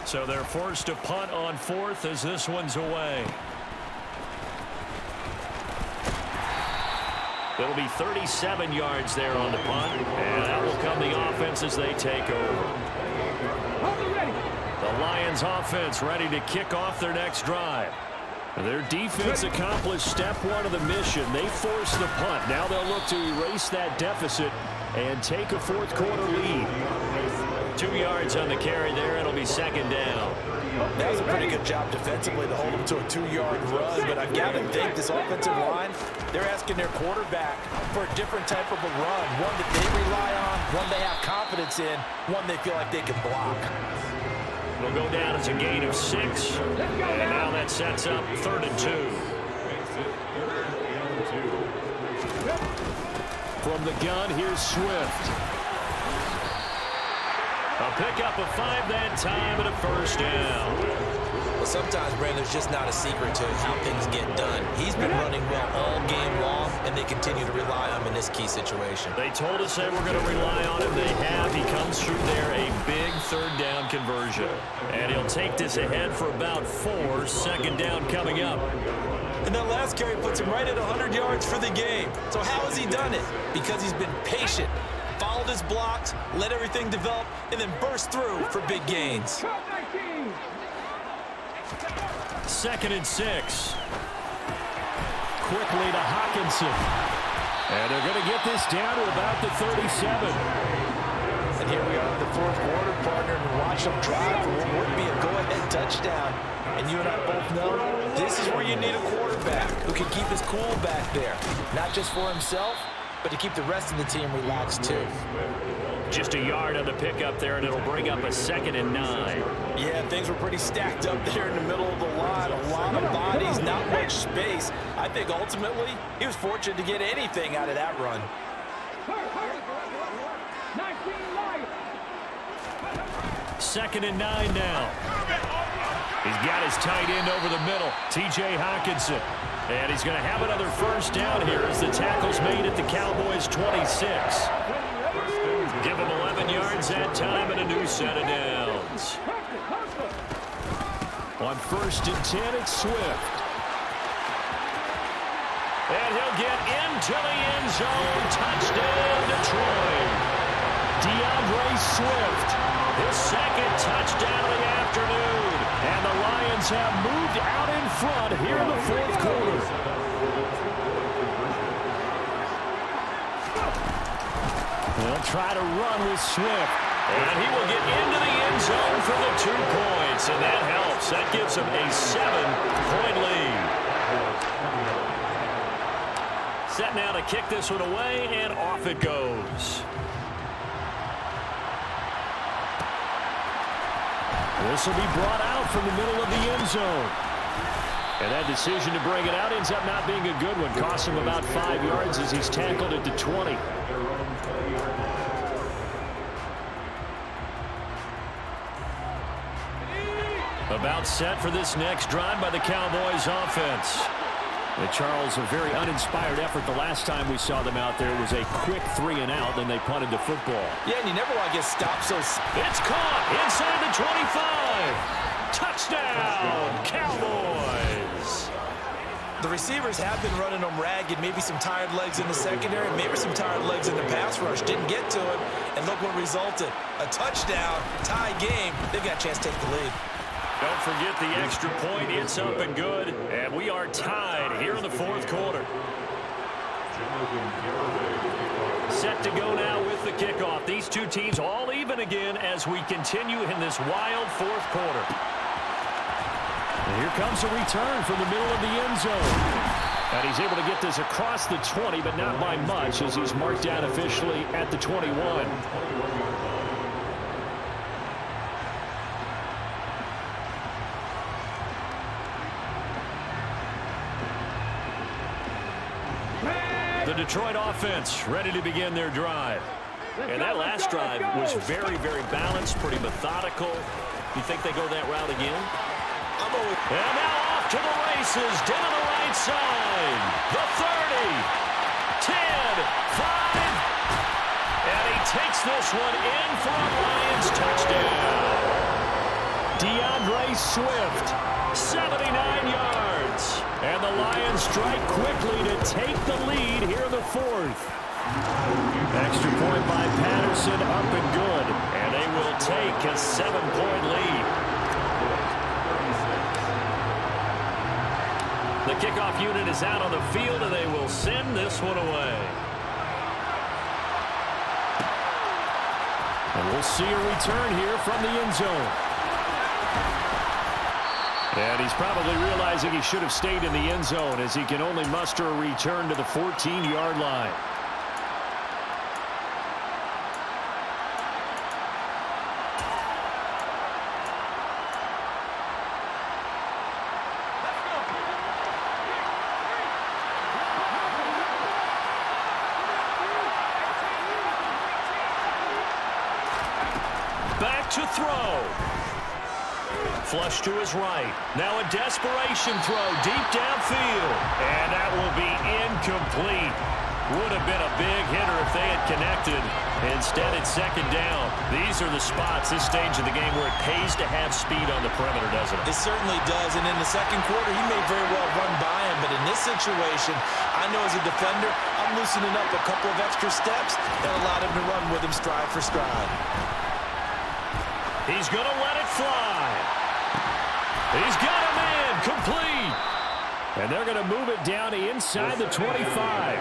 So they're forced to punt on 4th as this one's away. It'll be 37 yards there on the punt, and that will come the offense as they take over. The Lions offense ready to kick off their next drive. Their defense accomplished step 1 of the mission. They forced the punt. Now they'll look to erase that deficit and take a 4th quarter lead. 2 yards on the carry there. It'll be 2nd down. That was a pretty good job defensively to hold them to a 2-yard run, but I've got to think this offensive line, they're asking their quarterback for a different type of a run, one that they rely on, one they have confidence in, one they feel like they can block. It'll go down as a gain of 6, and now that sets up 3rd and 2. From the gun, here's Swift. A pickup of 5 that time and a 1st down. Well, sometimes, Brandon, there's just not a secret to how things get done. He's been running well all game long, and they continue to rely on him in this key situation. They told us they were going to rely on him. They have. He comes through there, a big third down conversion. And he'll take this ahead for about 4. Second down coming up. And that last carry puts him right at 100 yards for the game. So how has he done it? Because he's been patient, followed his blocks, let everything develop, and then burst through for big gains. 2nd and 6. Quickly to Hawkinson. And they're going to get this down to about the 37. And here we are in the fourth quarter, partner, and watch them drive for what would be a go-ahead touchdown. And you and I both know this is where you need a quarterback who can keep his cool back there. Not just for himself, but to keep the rest of the team relaxed too. Just a yard on the pickup there, and it'll bring up a 2nd and 9. Yeah, things were pretty stacked up there in the middle of the line. A lot of bodies, not much space. I think ultimately he was fortunate to get anything out of that run. 2nd and 9 now. He's got his tight end over the middle, T.J. Hawkinson. And he's going to have another first down here as the tackle's made at the Cowboys' 26. Give him 11 yards that time and a new set of downs. On 1st and 10, it's Swift. And he'll get into the end zone. Touchdown, Detroit. DeAndre Swift, his 2nd touchdown of the afternoon. And the Lions have moved out in front here in the 4th quarter. They'll try to run with Swift. And he will get into the end zone for the 2 points. And that helps. That gives him a 7-point lead. Set now to kick this one away, and off it goes. This will be brought out from the middle of the end zone. And that decision to bring it out ends up not being a good one. Costs him about 5 yards as he's tackled at the 20. About set for this next drive by the Cowboys offense. Charles, a very uninspired effort the last time we saw them out there. It was a quick 3 and out, then they punted the football. Yeah, and you never want to get stopped so... It's caught inside the 25. Touchdown, Cowboys. The receivers have been running them ragged. Maybe some tired legs in the secondary, maybe some tired legs in the pass rush. Didn't get to him, and look what resulted. A touchdown, tie game. They've got a chance to take the lead. Don't forget the extra point. It's up and good. And we are tied here in the 4th quarter. Set to go now with the kickoff. These two teams all even again as we continue in this wild 4th quarter. And here comes a return from the middle of the end zone. And he's able to get this across the 20, but not by much as he's marked down officially at the 21. The Detroit offense ready to begin their drive. And that last drive was very, very balanced, pretty methodical. You think they go that route again? And now off to the races, down the right side. The 30, 10, 5. And he takes this one in for a Lions touchdown. DeAndre Swift, 79 yards. And the Lions strike quickly to take the lead here in the 4th. Extra point by Patterson, up and good. And they will take a 7-point lead. The kickoff unit is out on the field, and they will send this one away. And we'll see a return here from the end zone. And he's probably realizing he should have stayed in the end zone as he can only muster a return to the 14-yard line. Back to throw. flush to his right. Now a desperation throw deep downfield. And that will be incomplete. Would have been a big hitter if they had connected. Instead, it's second down. These are the spots, this stage of the game, where it pays to have speed on the perimeter, doesn't it? It certainly does. And in the second quarter, he may very well run by him. But in this situation, I know as a defender, I'm loosening up a couple of extra steps that allowed him to run with him stride for stride. He's going to let it fly. He's got him in. Complete. And they're going to move it down to inside the 25.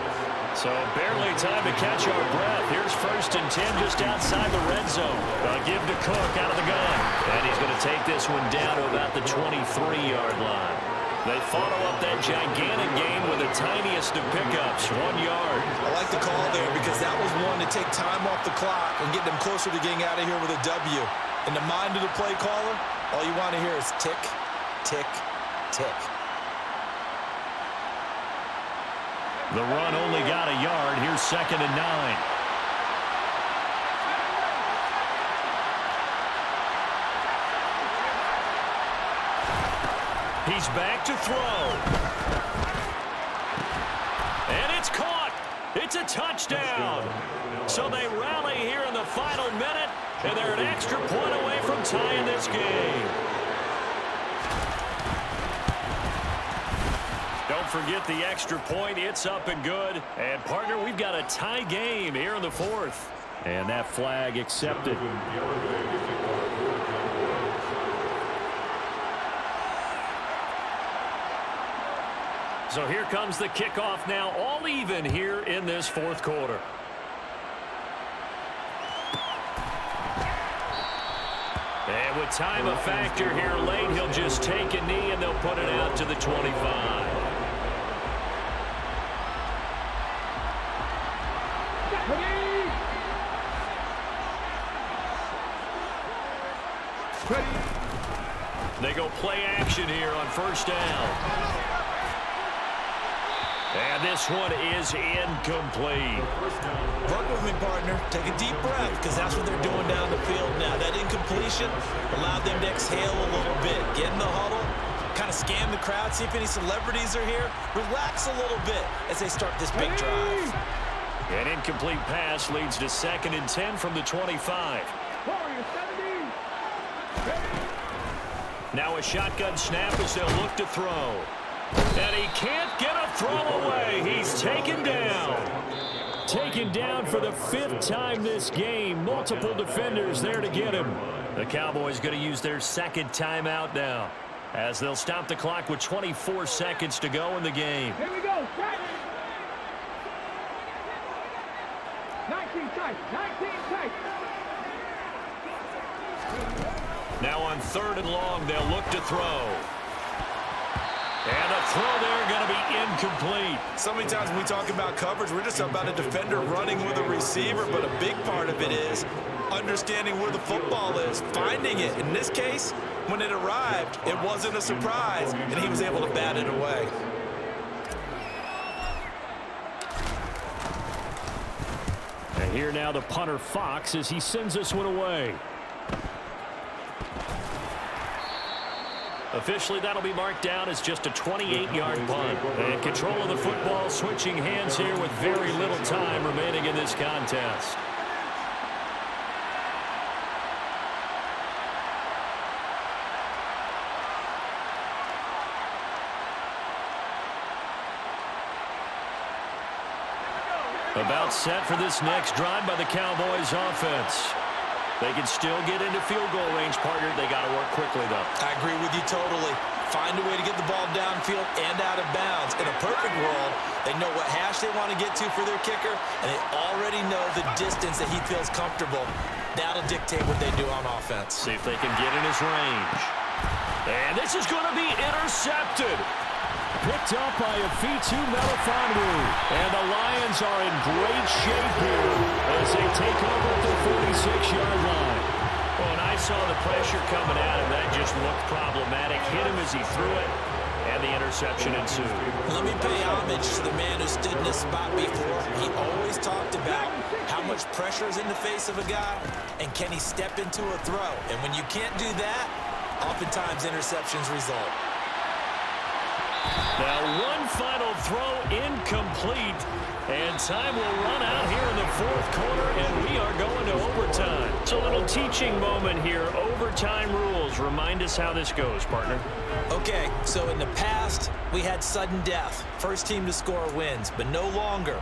So barely time to catch our breath. Here's 1st and 10 just outside the red zone. They'll give to Cook out of the gun. And he's going to take this one down to about the 23-yard line. They follow up that gigantic gain with the tiniest of pickups, 1 yard. I like the call there because that was one to take time off the clock and get them closer to getting out of here with a W. In the mind of the play caller, all you want to hear is tick, tick, tick. The run only got a yard. Here's 2nd and 9. He's back to throw. And it's caught. It's a touchdown. So they rally here in the final minute, and they're an extra point away from tying this game. Don't forget the extra point. It's up and good. And, partner, we've got a tie game here in the 4th. And that flag accepted. So here comes the kickoff now, all even here in this 4th quarter. And with time a factor here late, he'll just take a knee and they'll put it out to the 25. They go play action here on 1st down. And this one is incomplete. Work with me, partner. Take a deep breath because that's what they're doing down the field now. That incompletion allowed them to exhale a little bit. Get in the huddle, kind of scan the crowd, see if any celebrities are here. Relax a little bit as they start this big drive. An incomplete pass leads to 2nd and 10 from the 25. Now a shotgun snap as they'll look to throw. And he can't get a throw away. He's taken down. Taken down for the 5th time this game. Multiple defenders there to get him. The Cowboys going to use their 2nd timeout now, as they'll stop the clock with 24 seconds to go in the game. Here we go. 19 tight. 19 tight. Now on 3rd and long, they'll look to throw. And a throw there going to be incomplete. So many times when we talk about coverage, we're just about a defender running with a receiver, but a big part of it is understanding where the football is, finding it. In this case, when it arrived, it wasn't a surprise, and he was able to bat it away. And here now the punter, Fox, as he sends this one away. Officially, that'll be marked down as just a 28-yard punt. And control of the football switching hands here with very little time remaining in this contest. About set for this next drive by the Cowboys offense. They can still get into field goal range, partner. They got to work quickly, though. I agree with you totally. Find a way to get the ball downfield and out of bounds. In a perfect world, they know what hash they want to get to for their kicker, and they already know the distance that he feels comfortable. That'll dictate what they do on offense. See if they can get in his range. And this is going to be intercepted. Picked up by Afitu Melifonwu. And the Lions are in great shape here as they take over at the 46-yard line. Well, and I saw the pressure coming at him. That just looked problematic. Hit him as he threw it, and the interception ensued. Let me pay homage to the man who stood in this spot before. He always talked about how much pressure is in the face of a guy, and can he step into a throw. And when you can't do that, Oftentimes, interceptions result. Now one final throw incomplete, and time will run out here in the fourth quarter, and we are going to overtime. It's a little teaching moment here. Overtime rules. Remind us how this goes, partner. Okay, so in the past, we had sudden death. First team to score wins, but no longer.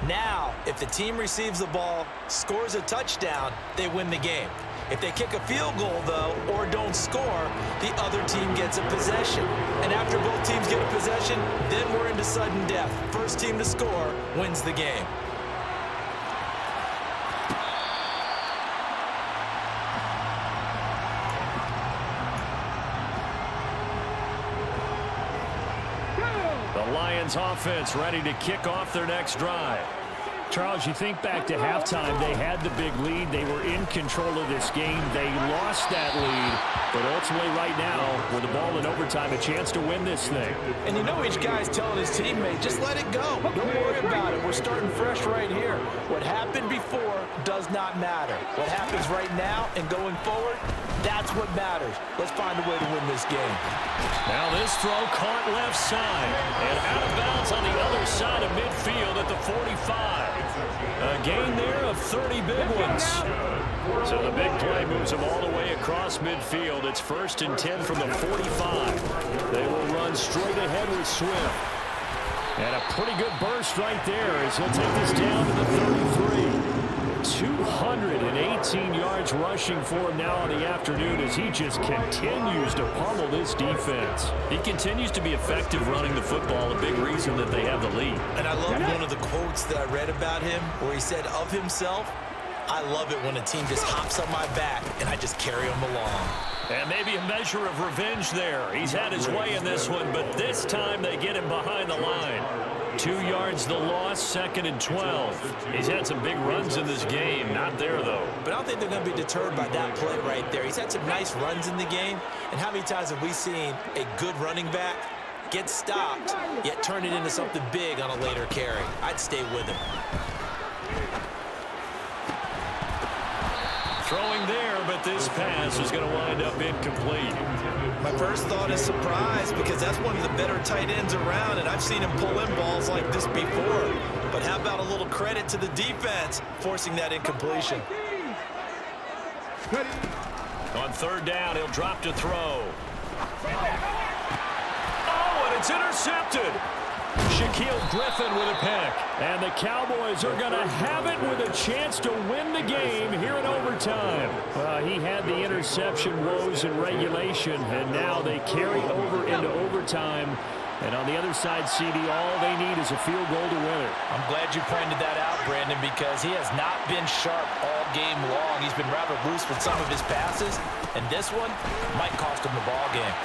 Now, if the team receives the ball, scores a touchdown, they win the game. If they kick a field goal, though, or don't score, the other team gets a possession. And after both teams get a possession, then we're into sudden death. First team to score wins the game. The Lions offense ready to kick off their next drive. Charles, you think back to halftime, they had the big lead. They were in control of this game. They lost that lead, but ultimately right now, with the ball in overtime, a chance to win this thing. And you know each guy's telling his teammate, just let it go. Don't worry about it. We're starting fresh right here. What happened before does not matter. What happens right now and going forward, that's what matters. Let's find a way to win this game. Now this throw caught left side and out of bounds on the other side of midfield at the 45. A gain there of 30 big ones. So the big play moves them all the way across midfield. It's 1st and 10 from the 45. They will run straight ahead with Swift. And a pretty good burst right there as he'll take this down to the 33. 218 yards rushing for him now on the afternoon as he just continues to pummel this defense. He continues to be effective running the football, a big reason that they have the lead. And I love one of the quotes that I read about him where he said of himself, I love it when a team just hops on my back and I just carry them along. And maybe a measure of revenge there. He's had his way in this one, but this time they get him behind the line. 2 yards the loss, 2nd and 12. He's had some big runs in this game. Not there, though. But I don't think they're going to be deterred by that play right there. He's had some nice runs in the game. And how many times have we seen a good running back get stopped, yet turn it into something big on a later carry? I'd stay with him. Throwing there, but this pass is going to wind up incomplete. My first thought is surprise because that's one of the better tight ends around, and I've seen him pull in balls like this before. But how about a little credit to the defense forcing that incompletion? On 3rd down, he'll drop to throw. Oh, and it's intercepted. Shaquille Griffin with a pick. And the Cowboys are going to have it with a chance to win the game here in overtime. He had the interception woes in regulation, and now they carry over into overtime. And on the other side, CD, all they need is a field goal to win it. I'm glad you pointed that out, Brandon, because he has not been sharp all game long. He's been rather loose with some of his passes, and this one might cost him the ball game.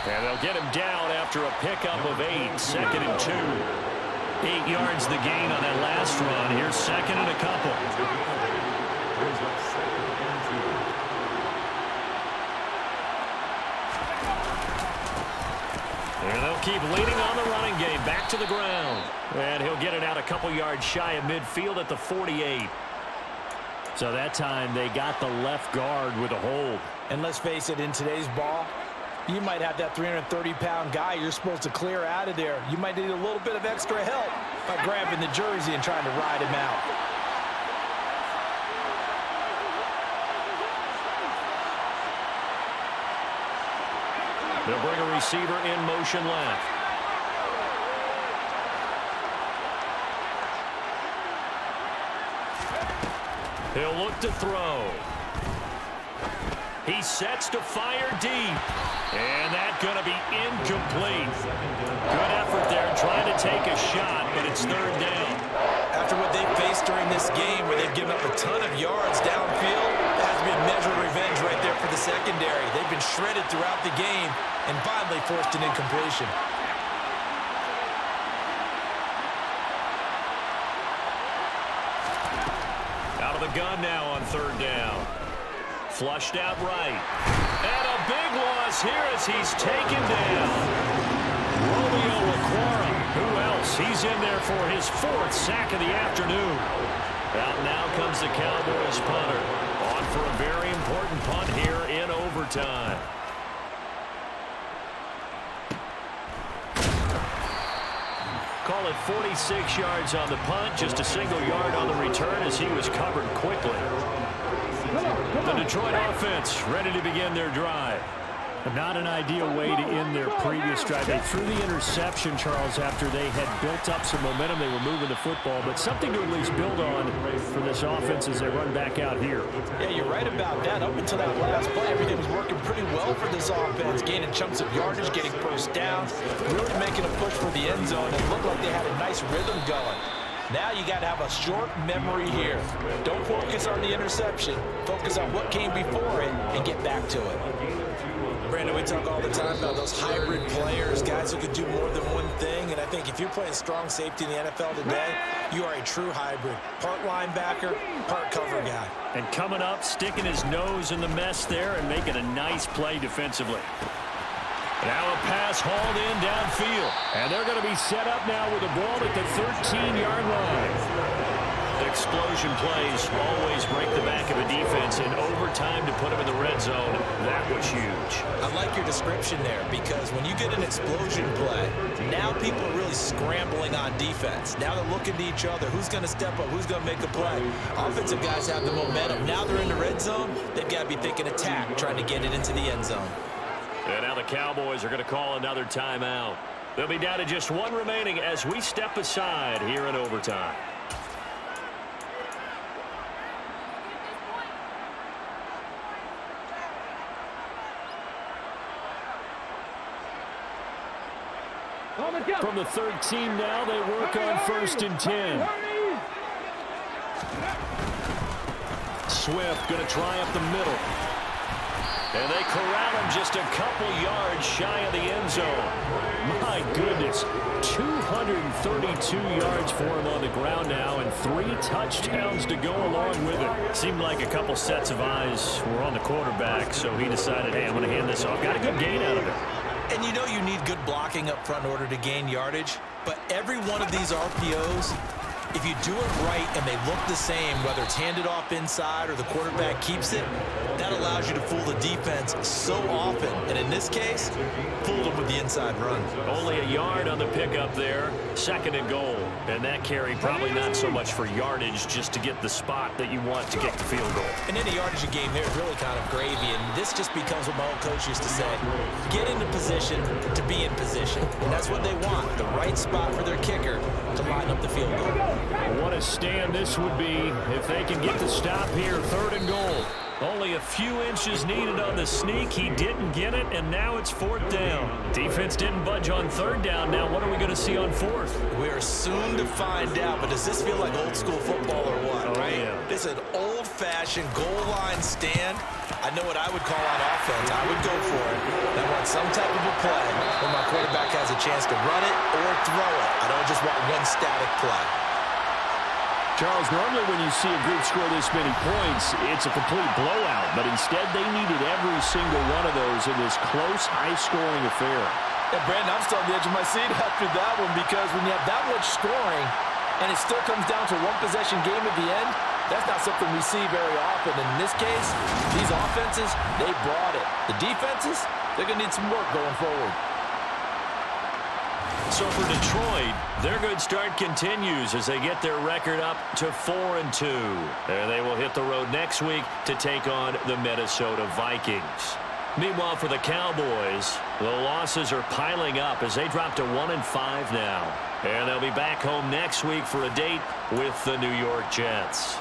And they'll get him down after a pickup of 8, 2nd and 2. 8 yards the gain on that last run. Here's 2nd and a couple. And they'll keep leaning on the running game. Back to the ground. And he'll get it out a couple yards shy of midfield at the 48. So that time they got the left guard with a hold. And let's face it, in today's ball, you might have that 330-pound guy you're supposed to clear out of there. You might need a little bit of extra help by grabbing the jersey and trying to ride him out. They'll bring a receiver in motion left. He'll look to throw. He sets to fire deep. And that's going to be incomplete. Good effort there trying to take a shot, but it's 3rd down. After what they've faced during this game where they've given up a ton of yards downfield, that has been measured revenge right there for the secondary. They've been shredded throughout the game and finally forced an incompletion. Out of the gun now on 3rd down. Flushed out right. And a big loss here as he's taken down. Romeo Okwara. Who else? He's in there for his 4th sack of the afternoon. Out now comes the Cowboys punter. On for a very important punt here in overtime. Call it 46 yards on the punt, just a single yard on the return as he was covered quickly. The Detroit offense ready to begin their drive. Not an ideal way to end their previous drive. They threw the interception, Charles, after they had built up some momentum. They were moving the football, but something to at least build on for this offense as they run back out here. Yeah, you're right about that. Up until that last play, everything was working pretty well for this offense, gaining chunks of yardage, getting first downs, really making a push for the end zone. It looked like they had a nice rhythm going. Now you got to have a short memory here. Don't focus on the interception. Focus on what came before it and get back to it. Brandon, we talk all the time about those hybrid players, guys who could do more than one thing, and I think if you're playing strong safety in the NFL today, you are a true hybrid. Part linebacker, part cover guy. And coming up, sticking his nose in the mess there and making a nice play defensively. Now a pass hauled in downfield. And they're going to be set up now with the ball at the 13-yard line. Explosion plays always break the back of a defense in overtime to put them in the red zone. That was huge. I like your description there because when you get an explosion play, now people are really scrambling on defense. Now they're looking to each other. Who's going to step up? Who's going to make a play? Offensive guys have the momentum. Now they're in the red zone. They've got to be thinking attack, trying to get it into the end zone. And now the Cowboys are going to call another timeout. They'll be down to just one remaining as we step aside here in overtime. From the 13 now, they work on 1st and 10. Swift going to try up the middle. And they corral him just a couple yards shy of the end zone. My goodness, 232 yards for him on the ground now and 3 touchdowns to go along with it. Seemed like a couple sets of eyes were on the quarterback, so he decided, hey, I'm going to hand this off. Got a good gain out of it. And you know you need good blocking up front in order to gain yardage, but every one of these RPOs, if you do it right and they look the same, whether it's handed off inside or the quarterback keeps it, that allows you to fool the defense so often. And in this case, fooled them with the inside run. Only a yard on the pickup there, 2nd and goal. And that carry probably not so much for yardage, just to get the spot that you want to get the field goal. And any yardage you gain there is really kind of gravy, and this just becomes what my old coach used to say. Get into position to be in position. And that's what they want, the right spot for their kicker to line up the field goal. What a stand this would be if they can get the stop here, 3rd and goal. Only a few inches needed on the sneak. He didn't get it, and now it's 4th down. Defense didn't budge on 3rd down. Now what are we going to see on 4th? We are soon to find out, but does this feel like old school football or what, right? Yeah. This is an old-fashioned goal line stand. I know what I would call on offense. I would go for it. I want some type of a play where my quarterback has a chance to run it or throw it. I don't just want one static play. Charles, normally when you see a group score this many points, it's a complete blowout. But instead, they needed every single one of those in this close, high-scoring affair. Yeah, Brandon, I'm still on the edge of my seat after that one because when you have that much scoring and it still comes down to one-possession game at the end, that's not something we see very often. In this case, these offenses, they brought it. The defenses, they're going to need some work going forward. So for Detroit, their good start continues as they get their record up to 4-2. And they will hit the road next week to take on the Minnesota Vikings. Meanwhile, for the Cowboys, the losses are piling up as they drop to 1-5 now. And they'll be back home next week for a date with the New York Jets.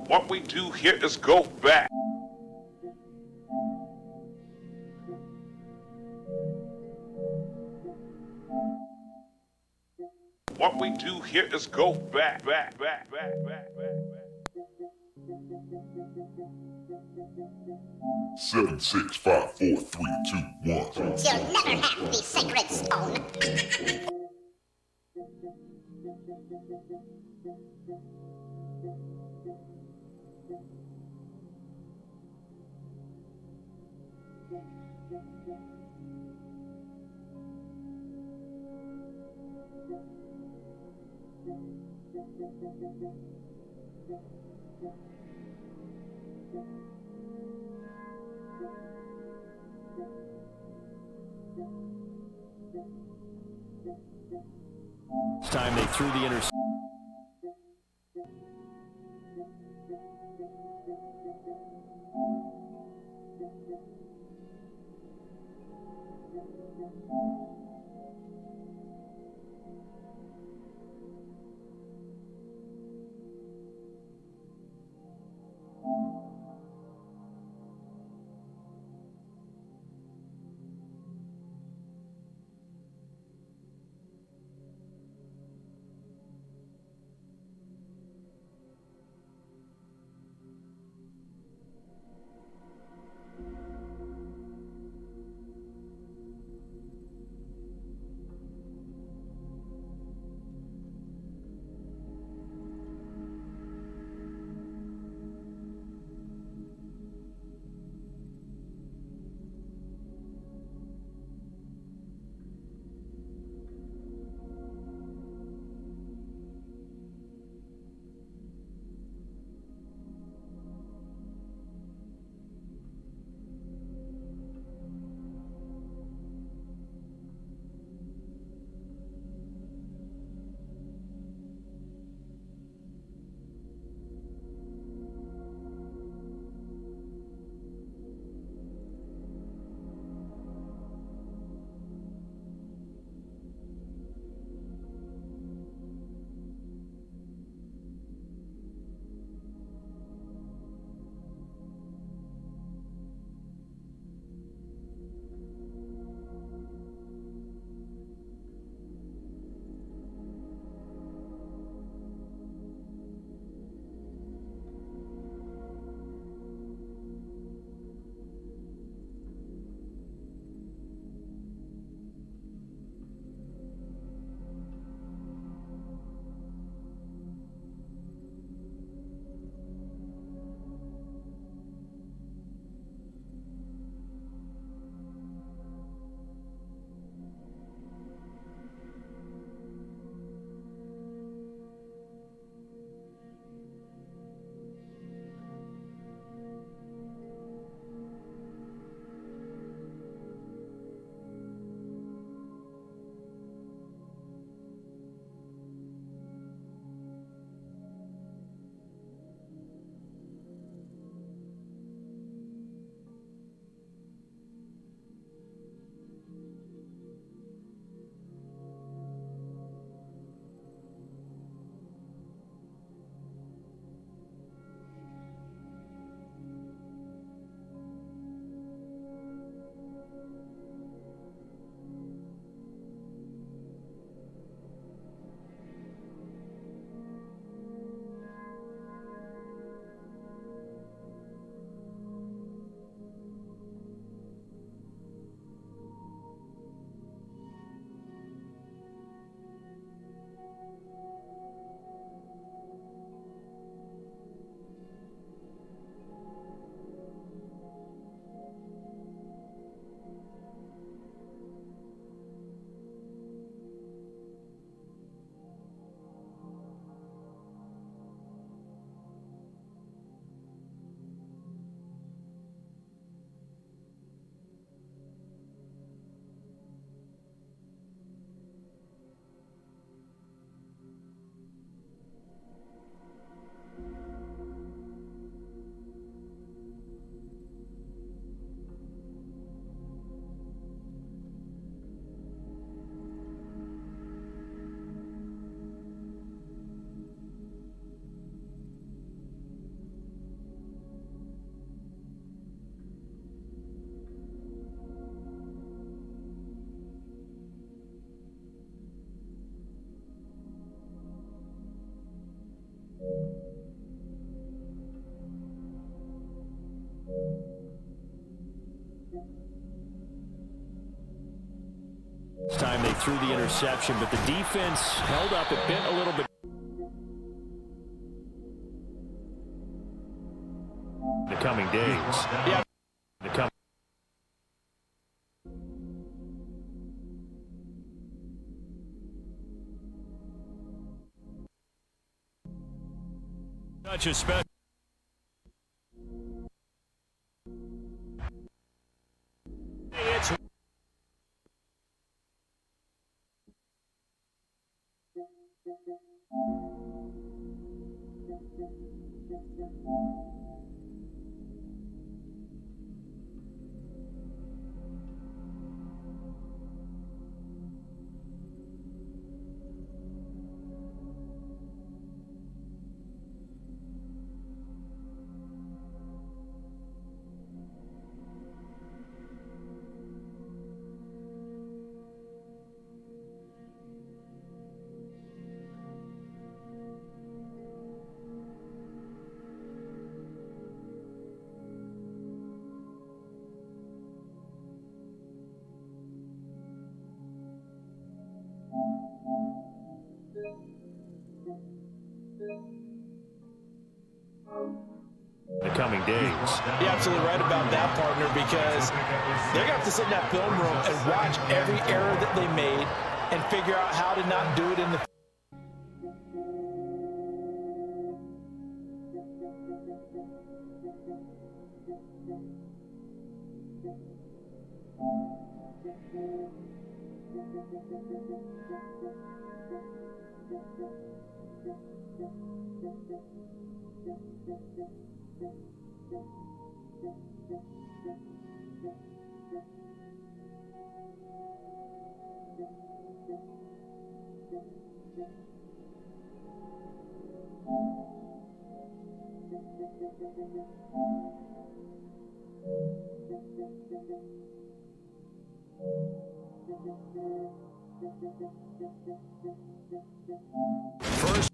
What we do here is go back. What we do here is go back. 7, 6, 5, 4, 3, 2, 1. You'll never have the sacred stone. This time they threw the interception. threw the interception, but the defense held up. It bent a little bit. The coming days. Yeah. The coming. Such a special. It's the coming days. You're absolutely right about that, partner, because they're going to have to sit in that film room and watch every error that they made and figure out how to not do it in the First.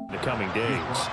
The coming days.